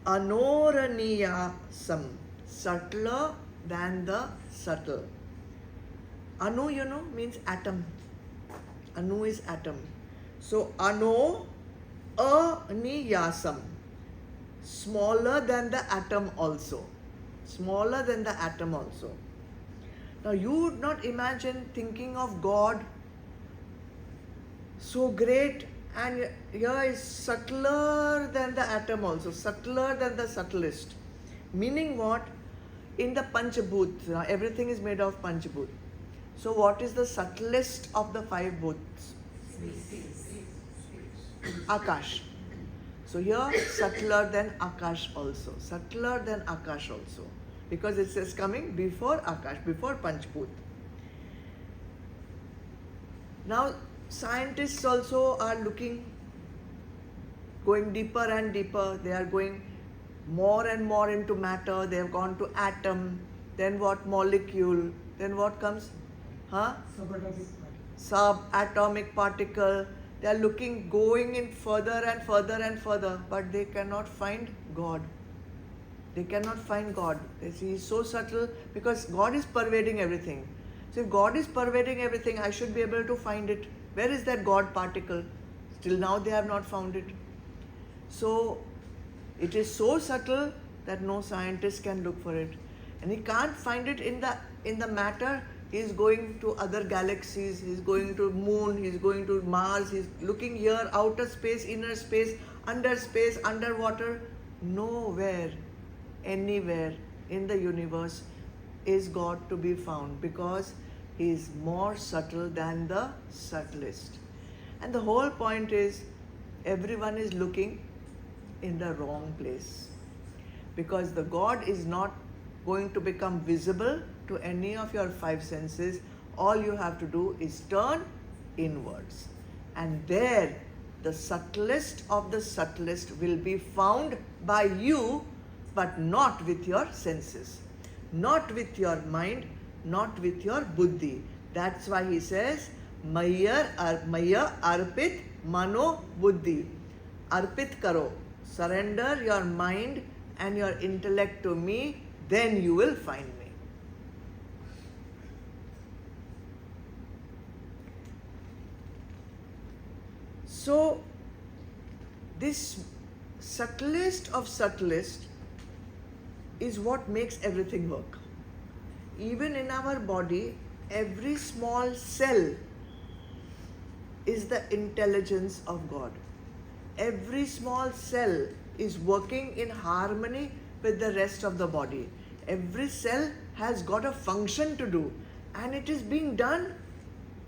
Anoraniyasam, subtler than the subtle. Anu, means atom. Anu is atom. So, Aniyasam, smaller than the atom also. Smaller than the atom also. Now, you would not imagine thinking of God so great, and here is subtler than the atom also, subtler than the subtlest. Meaning what? In the Panchabhut, everything is made of Panchabhut. So what is the subtlest of the five bhuts? Akash. So here, subtler than Akash also. Subtler than Akash also. Because it says coming before Akash, before Panchabhut. Now, scientists also are going deeper and deeper. They are going more and more into matter. They have gone to atom, then what? Molecule, then what comes? Huh? Subatomic particle. Subatomic particle. They are looking, going in further and further and further, but they cannot find God. They cannot find God. They see He's so subtle because God is pervading everything. So if God is pervading everything, I should be able to find it. Where is that God particle? Till now they have not found it. So it is so subtle that no scientist can look for it. And he can't find it in the matter. He's going to other galaxies, he's going to moon, he's going to Mars, he's looking here, outer space, inner space, underwater. Nowhere, anywhere in the universe is God to be found because He is more subtle than the subtlest. And the whole point is everyone is looking in the wrong place because the God is not going to become visible to any of your five senses. All you have to do is turn inwards, and there the subtlest of the subtlest will be found by you, but not with your senses, not with your mind, not with your buddhi. That's why he says maya arpit mano buddhi. Arpit karo, surrender your mind and your intellect to me, then you will find me. So, this subtlest of subtlest is what makes everything work. Even in our body, every small cell is the intelligence of God. Every small cell is working in harmony with the rest of the body. Every cell has got a function to do, and it is being done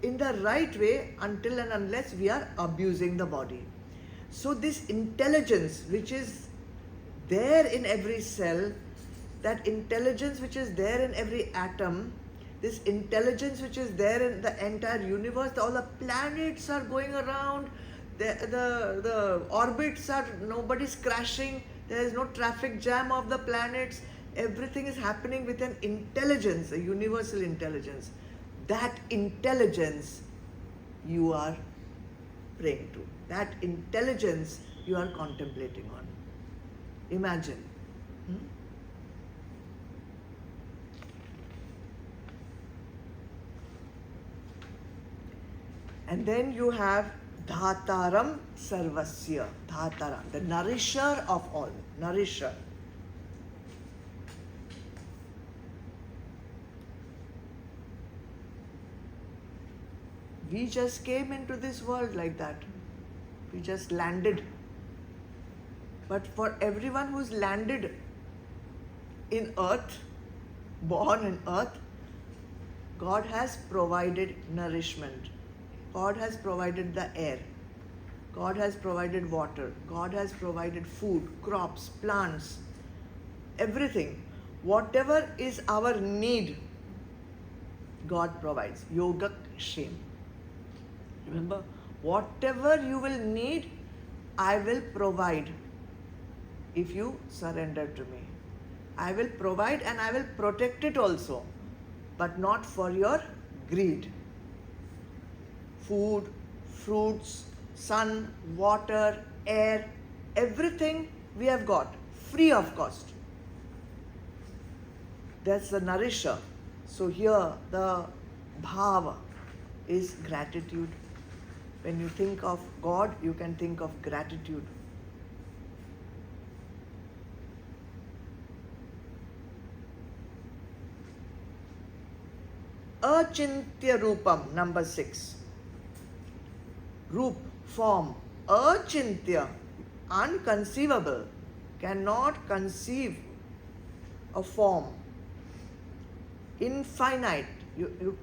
in the right way until and unless we are abusing the body. So this intelligence which is there in every cell, that intelligence which is there in every atom, this intelligence which is there in the entire universe, all the planets are going around, the orbits are, nobody's crashing, there is no traffic jam of the planets, everything is happening with an intelligence, a universal intelligence. That intelligence you are praying to. That intelligence you are contemplating on. Imagine. And then you have Dhataram Sarvasya. Dhataram, the nourisher of all. Nourisher. We just came into this world like that. We just landed. But for everyone who's landed in earth, born in earth, God has provided nourishment. God has provided the air. God has provided water. God has provided food, crops, plants, everything. Whatever is our need, God provides. Yoga Shem. Remember, whatever you will need, I will provide if you surrender to me. I will provide and I will protect it also, but not for your greed. Food, fruits, sun, water, air, everything we have got, free of cost. That's the nourisher. So here the bhava is gratitude. When you think of God, you can think of gratitude. Achintya Rupam, number 6. Roop, form. Achintya, unconceivable. Cannot conceive a form. Infinite.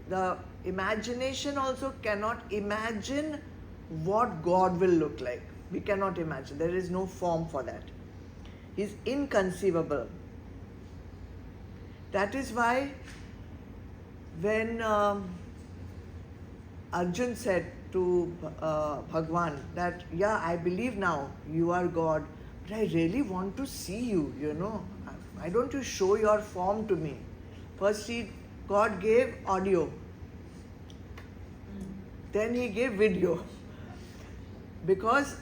The imagination also cannot imagine what God will look like. We cannot imagine. There is no form for that. He is inconceivable. That is why when Arjun said to Bhagwan that, yeah, I believe now you are God, but I really want to see you, Why don't you show your form to me? First God gave audio. Then he gave video. Because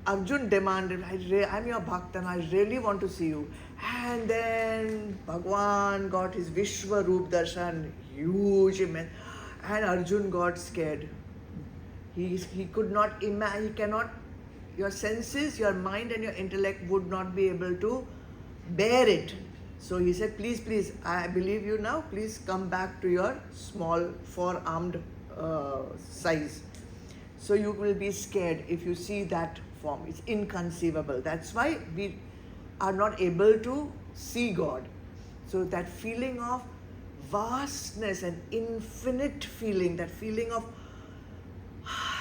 Arjun demanded, I'm your bhakt and I really want to see you. And then Bhagwan got his Vishwa Roop Darshan, huge, immense. And Arjun got scared. He could not imagine, he cannot, your senses, your mind and your intellect would not be able to bear it. So he said, please, I believe you now, please come back to your small four-armed size. So you will be scared if you see that form. It's inconceivable. That's why we are not able to see God. So that feeling of vastness and infinite feeling, that feeling of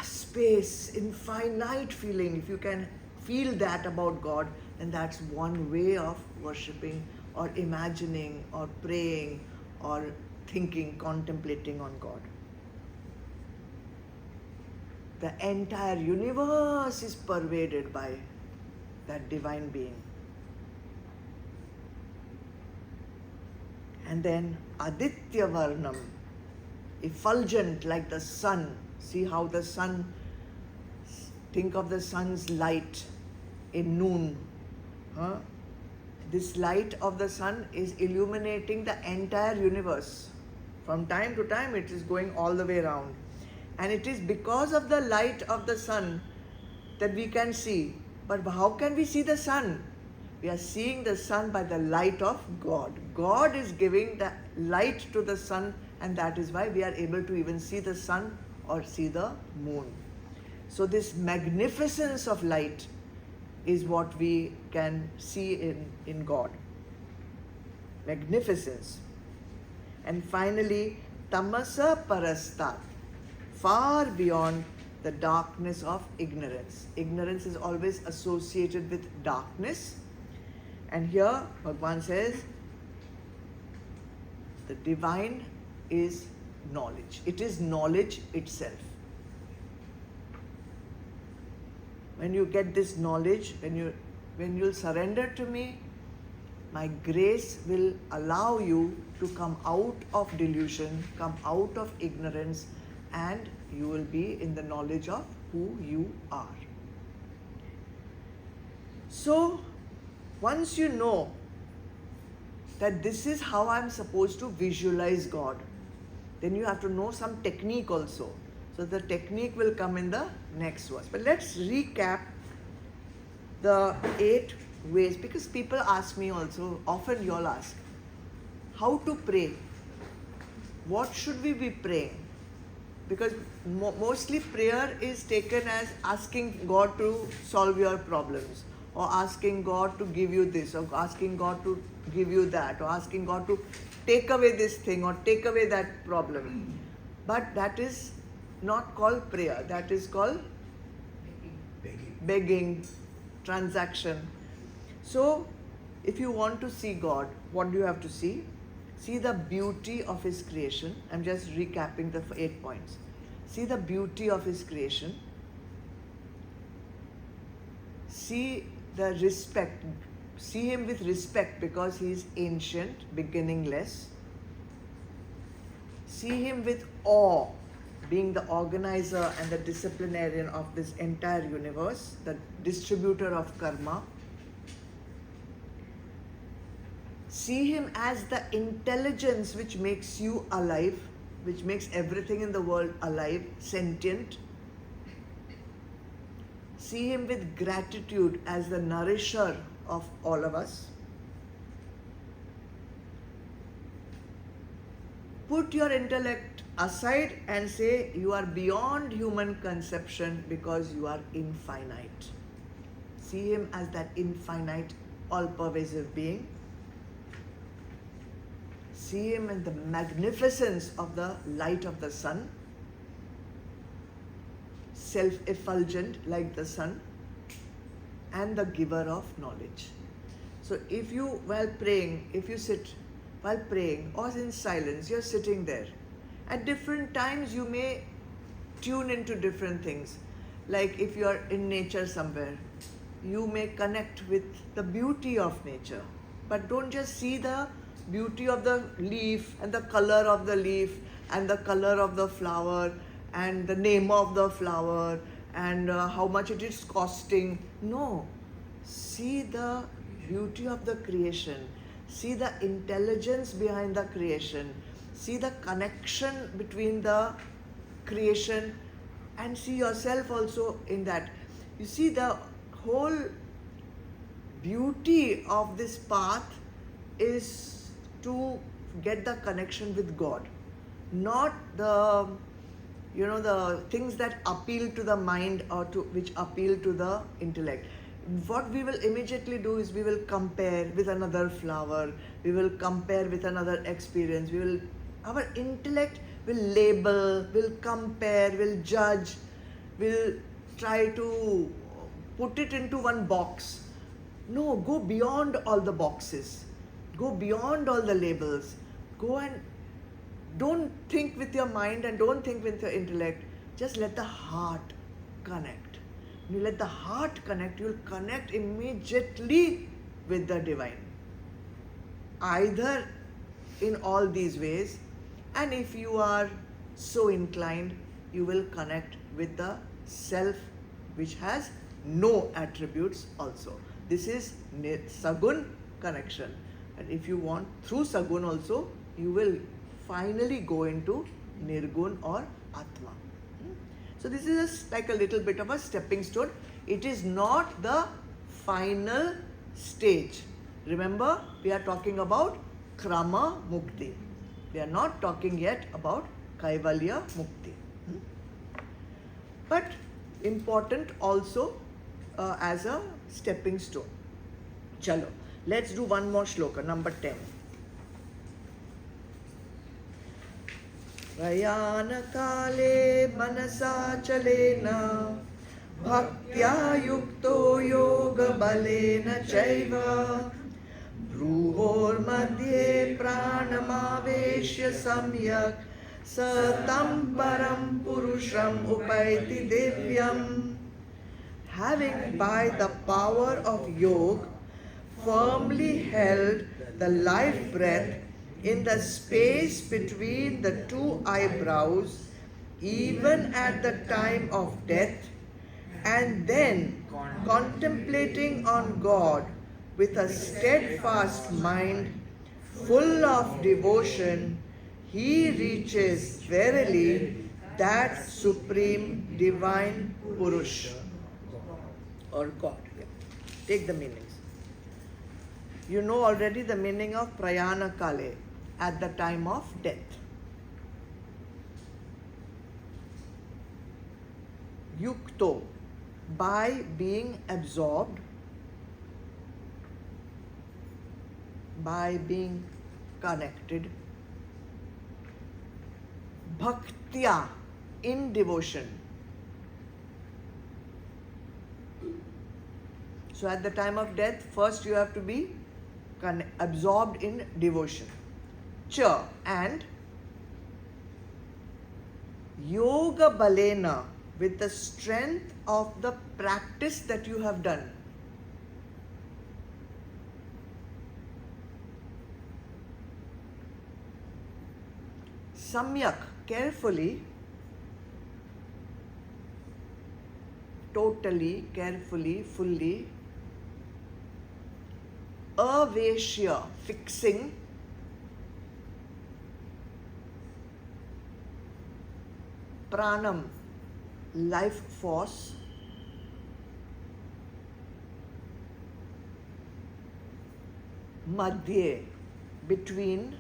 space, infinite feeling, if you can feel that about God, then that's one way of worshipping or imagining or praying or thinking, contemplating on God. The entire universe is pervaded by that divine being. And then Aditya Varnam, effulgent like the sun. See how the sun, think of the sun's light in noon. This light of the sun is illuminating the entire universe. From time to time it is going all the way around. And it is because of the light of the sun that we can see. But how can we see the sun? We are seeing the sun by the light of God. God is giving the light to the sun, and that is why we are able to even see the sun or see the moon. So this magnificence of light is what we can see in God. Magnificence. And finally, tamasa parastat, far beyond the darkness of ignorance. Ignorance is always associated with darkness. And here Bhagavan says, the divine is knowledge. It is knowledge itself. When you get this knowledge, when you'll surrender to me, my grace will allow you to come out of delusion, come out of ignorance, and you will be in the knowledge of who you are. So, once you know that this is how I'm supposed to visualize God, then you have to know some technique also. So the technique will come in the next verse. But let's recap the 8 ways, because people ask me also, often you'll ask, how to pray? What should we be praying? Because mostly prayer is taken as asking God to solve your problems, or asking God to give you this, or asking God to give you that, or asking God to take away this thing or take away that problem. But that is not called prayer. That is called begging, transaction. So, if you want to see God, what do you have to see? See the beauty of His creation. I'm just recapping the 8 points. See the beauty of His creation. See the respect. See Him with respect because He is ancient, beginningless. See Him with awe, being the organizer and the disciplinarian of this entire universe, the distributor of karma. See Him as the intelligence which makes you alive, which makes everything in the world alive, sentient. See Him with gratitude as the nourisher of all of us. Put your intellect aside and say you are beyond human conception because you are infinite. See Him as that infinite, all-pervasive being. See Him in the magnificence of the light of the sun, self-effulgent like the sun, and the giver of knowledge. So if you, while praying, if you sit while praying or in silence, you're sitting there. At different times you may tune into different things. Like if you're in nature somewhere, you may connect with the beauty of nature. But don't just see the beauty of the leaf and the color of the leaf and the color of the flower and the name of the flower and how much it is costing. No. See the beauty of the creation. See the intelligence behind the creation. See the connection between the creation and see yourself also in that. You see the whole beauty of this path is to get the connection with God, not the the things that appeal to the mind or to which appeal to the intellect. What we will immediately do is we will compare with another flower, we will compare with another experience, our intellect will label, will compare, will judge, will try to put it into one box. No, go beyond all the boxes, go beyond all the labels, go and don't think with your mind and don't think with your intellect. Just let the heart connect. When you let the heart connect, you'll connect immediately with the divine. Either in all these ways, and if you are so inclined, you will connect with the self which has no attributes also. This is Sagun connection. And if you want through Sagun also, you will finally go into Nirgun or Atma. So this is like a little bit of a stepping stone. It is not the final stage. Remember, we are talking about Krama Mukti. We are not talking yet about Kaivalya Mukti. But important also as a stepping stone. Chalo, let's do one more shloka, number 10. Prayanakale manasa chalena bhaktya yukto yoga balena chaiva bhruvor madhye pranamaveshya samyak satam param purusham upaiti divyam. Having by the power of yoga firmly held the life breath in the space between the two eyebrows, even at the time of death, and then contemplating on God with a steadfast mind, full of devotion, he reaches verily that supreme divine Purush or God. Yeah. Take the meanings. You know already the meaning of Prayana Kale, at the time of death. Yukto, by being absorbed, by being connected. Bhaktya, in devotion. So at the time of death, first you have to be absorbed in devotion. Cha, and yoga balena, with the strength of the practice that you have done. Samyak, carefully, totally, carefully, fully. Aveshya, fixing. Pranam, life force. Madhye, between.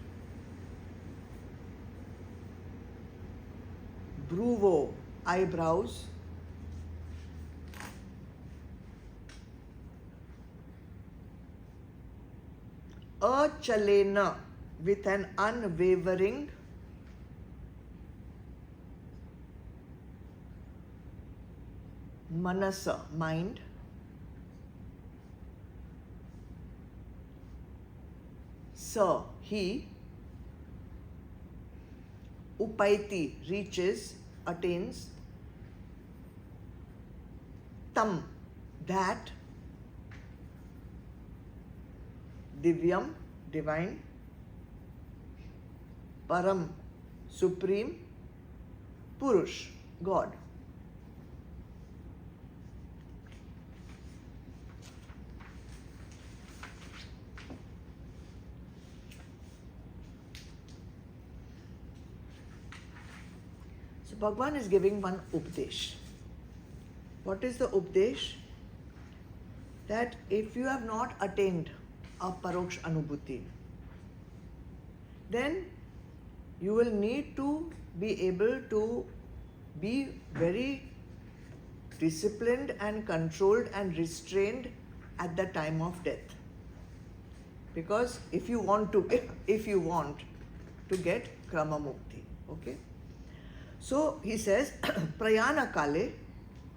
Bhruvo, eyebrows. Achalena, with an unwavering. Manasa, mind. Sa, he. Upaiti, reaches, attains. Tam, that. Divyam, divine. Param, supreme. Purush, God. So Bhagavan is giving one Updesh. What is the Updesh? That if you have not attained a Paroksh Anubhuti, then you will need to be able to be very disciplined and controlled and restrained at the time of death. Because if you want to get Krama Mukti, okay? So he says, Prayana Kale,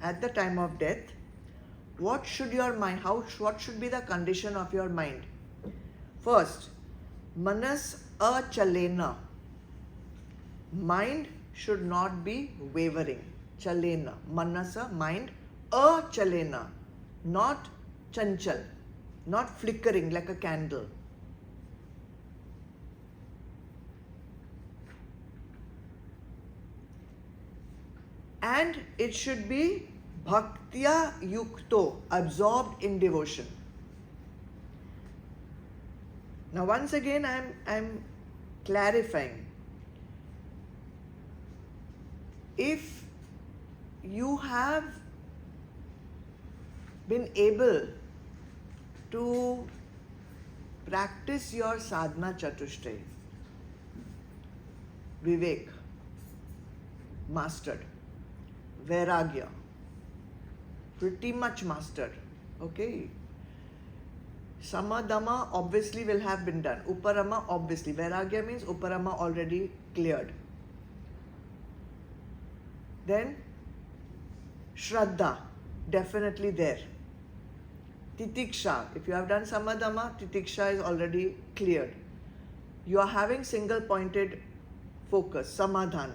at the time of death, what should your mind, what should be the condition of your mind? First, Manas Achalena. Mind should not be wavering. Chalena. Manasa, mind. Achalena. Not chanchal. Not flickering like a candle. And it should be bhaktya yukto, absorbed in devotion. Now once again I'm clarifying. If you have been able to practice your sadhana chatushtay, Vivek, mastered, Vairagya, pretty much mastered, okay? Samadama obviously will have been done. Uparama obviously. Vairagya means Uparama already cleared. Then Shraddha, definitely there. Titiksha, if you have done Samadama, Titiksha is already cleared. You are having single pointed focus, Samadhan.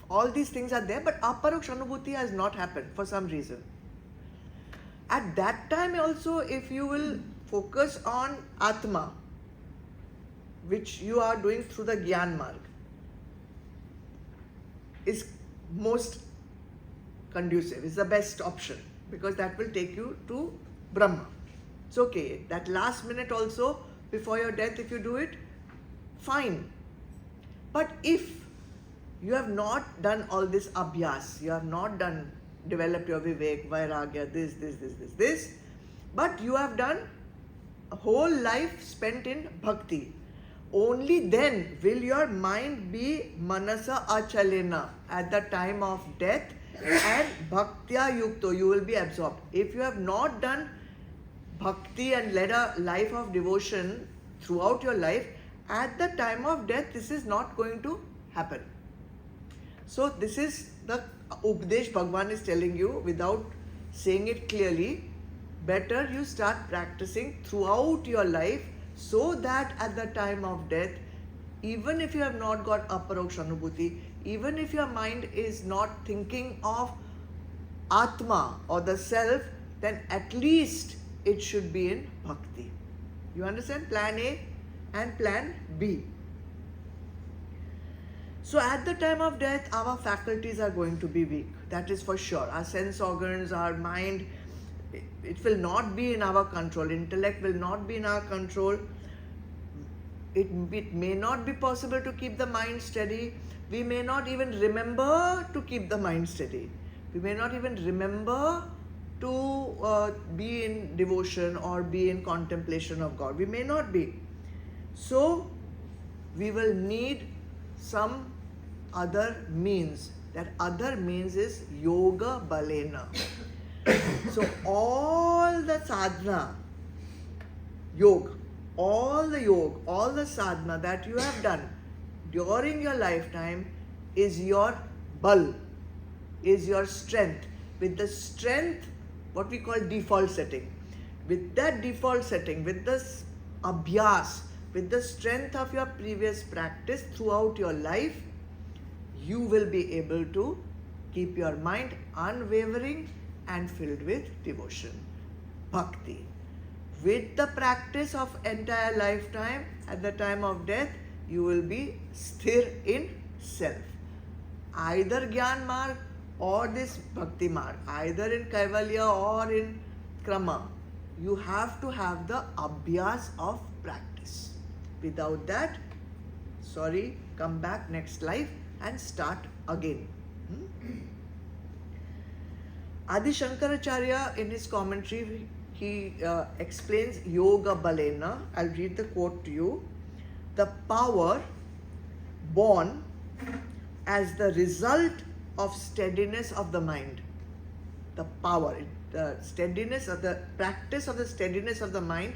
All these things are there, but Aparoksh Anubhuti has not happened for some reason. At that time also, if you will focus on Atma, which you are doing through the Gyan Marg, is most conducive, is the best option, because that will take you to Brahma. It's okay. That last minute also, before your death, if you do it, fine. But if you have not done all this abhyas, you have not developed your Vivek, Vairagya, this, but you have done a whole life spent in bhakti, only then will your mind be manasa achalena at the time of death, and bhaktya yukto, you will be absorbed. If you have not done bhakti and led a life of devotion throughout your life, at the time of death, this is not going to happen. So this is the Updesh Bhagavan is telling you without saying it clearly. Better you start practicing throughout your life, so that at the time of death, even if you have not got Aparoksh Anubhuti, even if your mind is not thinking of Atma or the self, then at least it should be in bhakti. You understand? Plan A and plan B. So at the time of death, our faculties are going to be weak. That is for sure. Our sense organs, our mind, it will not be in our control. Intellect will not be in our control. It may not be possible to keep the mind steady. We may not even remember to keep the mind steady. We may not even remember to be in devotion or be in contemplation of God. We may not be. So we will need some other means. That other means is yoga balena. So all the sadhana, all the sadhana that you have done during your lifetime is your bal, is your strength. With the strength, what we call default setting. With that default setting, with this abhyas, with the strength of your previous practice throughout your life, you will be able to keep your mind unwavering and filled with devotion, bhakti. With the practice of entire lifetime, at the time of death, you will be sthir in self. Either Gyan Marg or this bhakti marg, either in Kaivalya or in Krama, you have to have the abhyas of practice. Without that, sorry, come back next life and start again. Adi Shankaracharya, in his commentary, he explains Yoga Balena. I'll read the quote to you. The power born as the result of steadiness of the mind. The power, the steadiness of the practice of the steadiness of the mind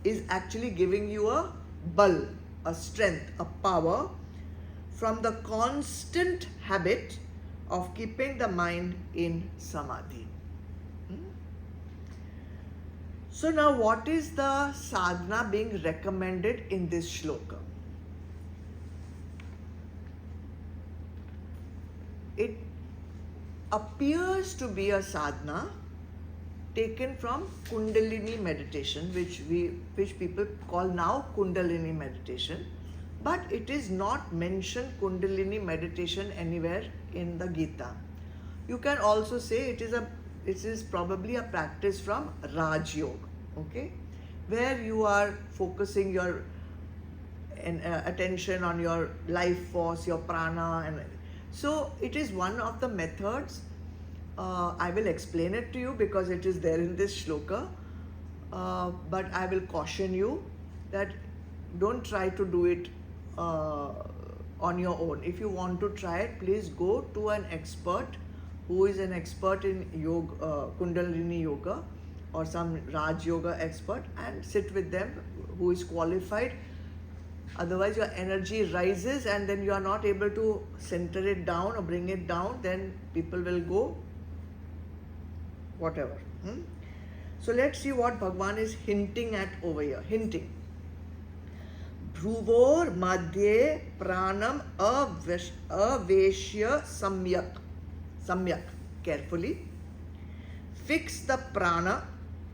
is actually giving you a bal, a strength, a power from the constant habit of keeping the mind in samadhi. So now what is the sadhana being recommended in this shloka? It appears to be a sadhana taken from Kundalini meditation, which people call now Kundalini meditation, but it is not mentioned Kundalini meditation anywhere in the Gita. You can also say it is probably a practice from Raj Yoga, okay, where you are focusing your attention on your life force, your prana, and so it is one of the methods. I will explain it to you because it is there in this shloka, but I will caution you that don't try to do it on your own. If you want to try it, please go to an expert who is an expert in yoga, Kundalini yoga, or some Raj yoga expert, and sit with them who is qualified. Otherwise your energy rises and then you are not able to center it down or bring it down, then people will go whatever. So let's see what Bhagwan is hinting at over here. Hinting. Bhruvor madhye pranam aveshya samyak. Samyak. Carefully. Fix the prana.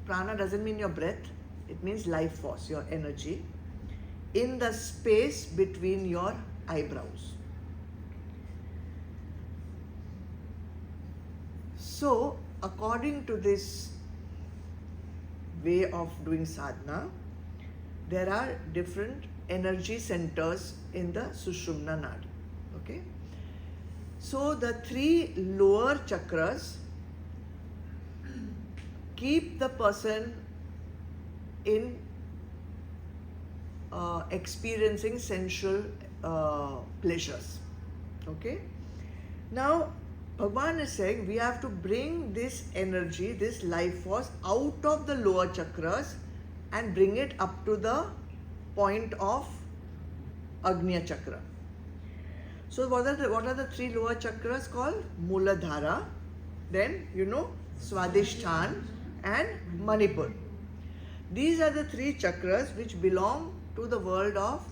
Prana doesn't mean your breath. It means life force, your energy, in the space between your eyebrows. So, according to this way of doing sadhana, there are different energy centers in the Sushumna Nadi. Okay? So, the three lower chakras keep the person in experiencing sensual pleasures. Okay? Now, Bhagwan is saying we have to bring this energy, this life force out of the lower chakras and bring it up to the point of Agnya chakra. So what are the three lower chakras called? Muladhara, then Swadhisthana and Manipur. These are the three chakras which belong to the world of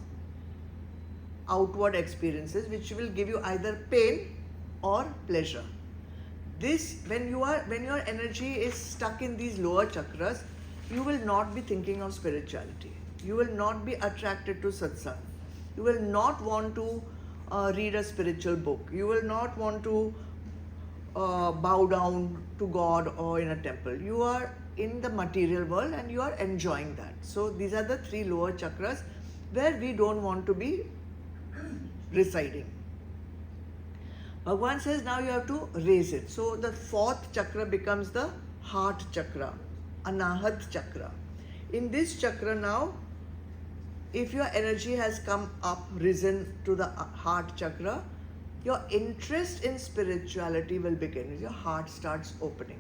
outward experiences, which will give you either pain or pleasure. This, when your energy is stuck in these lower chakras, you will not be thinking of spirituality. You will not be attracted to satsang. You will not want to read a spiritual book. You will not want to bow down to God or in a temple. You are in the material world and you are enjoying that. So these are the three lower chakras where we don't want to be residing. Bhagwan says now you have to raise it. So the fourth chakra becomes the heart chakra, Anahat chakra. In this chakra now, if your energy has come up, risen to the heart chakra, your interest in spirituality will begin. Your heart starts opening.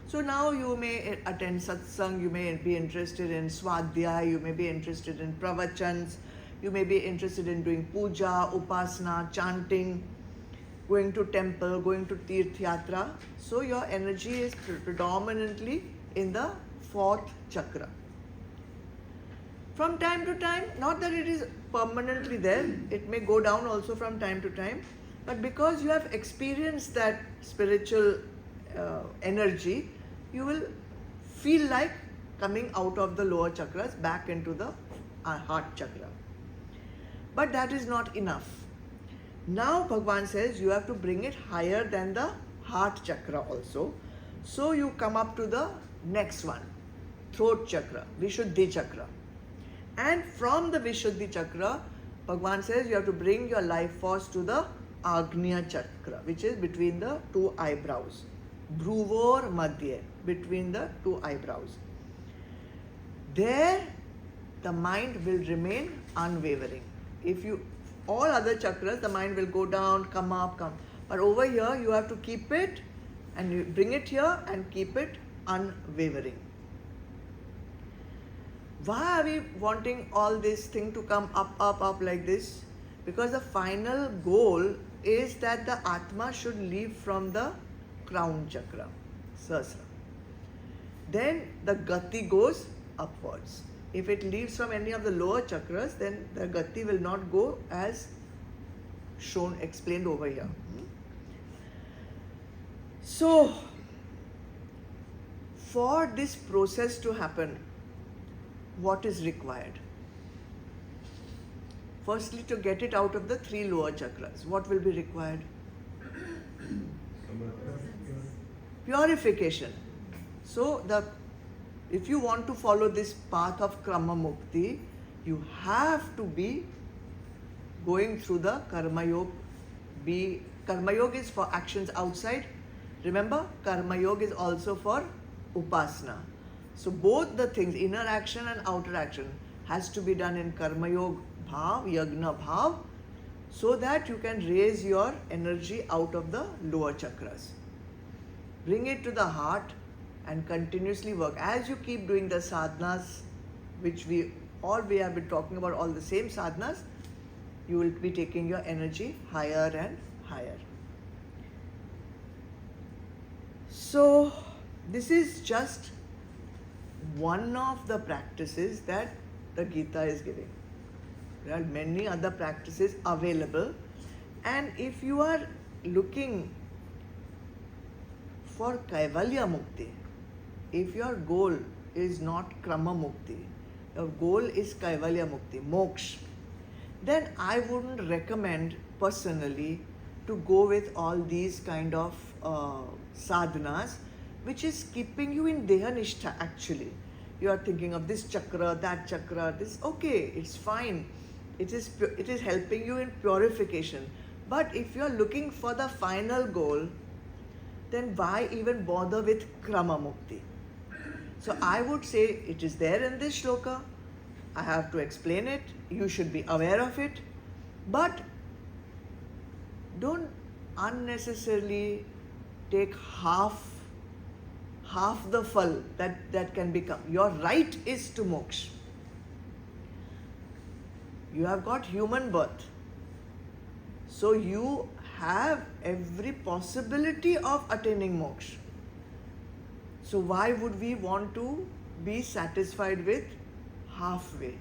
So now you may attend satsang, you may be interested in swadhyay, you may be interested in pravachans, you may be interested in doing puja, upasana, chanting, going to temple, going to tirth yatra. So your energy is predominantly in the fourth chakra. From time to time, not that it is permanently there, it may go down also from time to time, but because you have experienced that spiritual energy, you will feel like coming out of the lower chakras back into the heart chakra. But that is not enough. Now Bhagavan says you have to bring it higher than the heart chakra also. So you come up to the next one, throat chakra, Vishuddhi chakra. And from the Vishuddhi chakra, Bhagavan says you have to bring your life force to the Agnya chakra, which is between the two eyebrows. Bhruvor Madhye, between the two eyebrows. There, the mind will remain unwavering. If you, all other chakras, the mind will go down, come up, come. But over here, you have to keep it and you bring it here and keep it unwavering. Why are we wanting all this thing to come up, up, up like this? Because the final goal is that the Atma should leave from the crown chakra, Sahasra. Then the Gati goes upwards. If it leaves from any of the lower chakras, then the Gati will not go as shown, explained over here. So, for this process to happen, what is required? Firstly, to get it out of the three lower chakras, what will be required? Purification. So, if you want to follow this path of Krama Mukti, you have to be going through the Karma Yoga. Karma Yoga is for actions outside. Remember, Karma Yoga is also for Upasana. So both the things, inner action and outer action, has to be done in Karma Yoga Bhav, Yagna Bhav, so that you can raise your energy out of the lower chakras. Bring it to the heart and continuously work. As you keep doing the sadhanas, which we have been talking about, all the same sadhanas, you will be taking your energy higher and higher. So, this is just one of the practices that the Gita is giving. There are many other practices available, and if you are looking for Kaivalya Mukti, if your goal is not Krama Mukti, your goal is Kaivalya Mukti, Moksha, then I wouldn't recommend personally to go with all these kind of sadhanas, which is keeping you in Dehanishtha actually. You are thinking of this chakra, that chakra, this, okay, it's fine. It is helping you in purification. But if you are looking for the final goal, then why even bother with Krama Mukti? So I would say it is there in this shloka. I have to explain it. You should be aware of it. But don't unnecessarily take half the phal that can become. Your right is to moksha. You have got human birth. So you have every possibility of attaining moksha. So why would we want to be satisfied with halfway?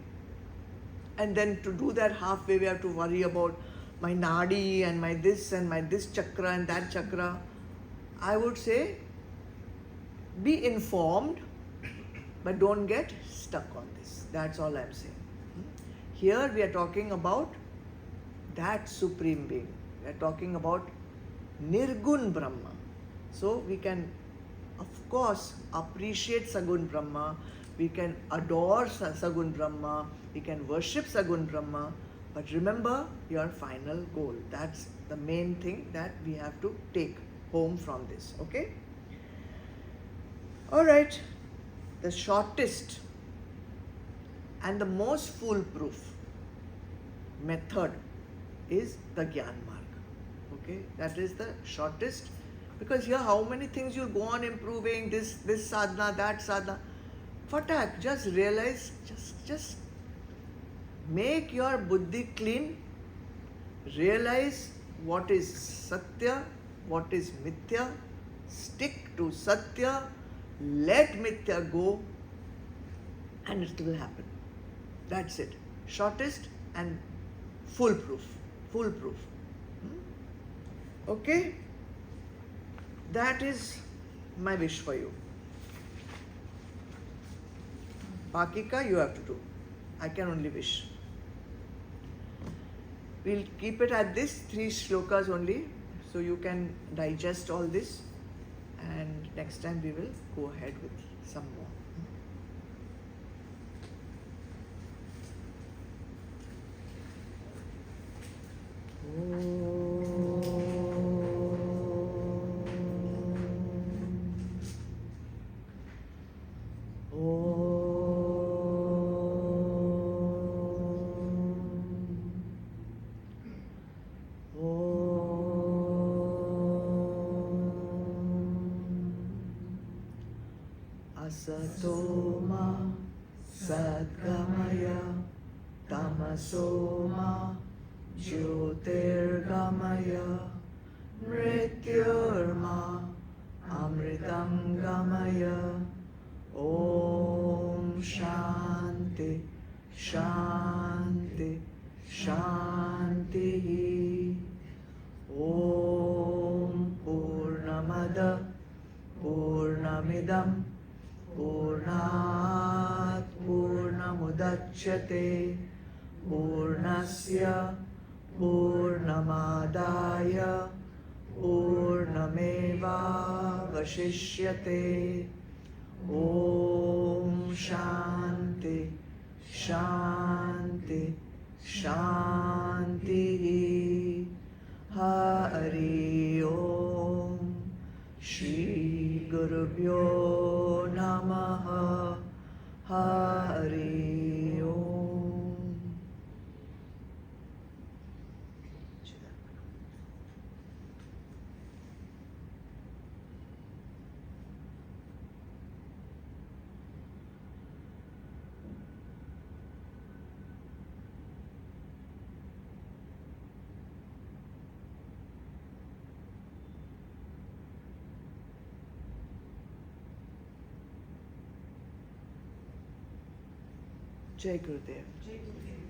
And then to do that halfway, we have to worry about my nadi and my this chakra and that chakra. I would say be informed, but don't get stuck on this. That's all I'm saying. Here we are talking about that Supreme Being. We are talking about Nirgun Brahma. So we can, of course, appreciate Sagun Brahma. We can adore Sagun Brahma. We can worship Sagun Brahma. But remember your final goal. That's the main thing that we have to take home from this. Okay? Alright. The shortest and the most foolproof method is the Gyan Marg. Okay? That is the shortest. Because here how many things you'll go on improving, this sadhana, that sadhana. Fatak, just realize, just make your buddhi clean, realize what is satya, what is mithya, stick to satya, let mithya go, and it will happen. That's it. Shortest and foolproof. Okay? That is my wish for you. Baki ka you have to do. I can only wish. we'll keep it at this 3 shlokas only, so you can digest all this, and next time we will go ahead with some more. Asatoma Sadgamaya Tamasoma Jyotirgamaya Mrityurma Amritam Gamaya. Om Shanti Shanti Shanti. Om Purnamada Purnamidam Purnat Purnamudachyate Purnasya Purnamadaya Purnameva Vashishyate. Om Shanti Shanti Shanti. Hari Om. Shri Gurubhyo Namaha. Hari Om. Jai Gurudev. Jai Gurudev.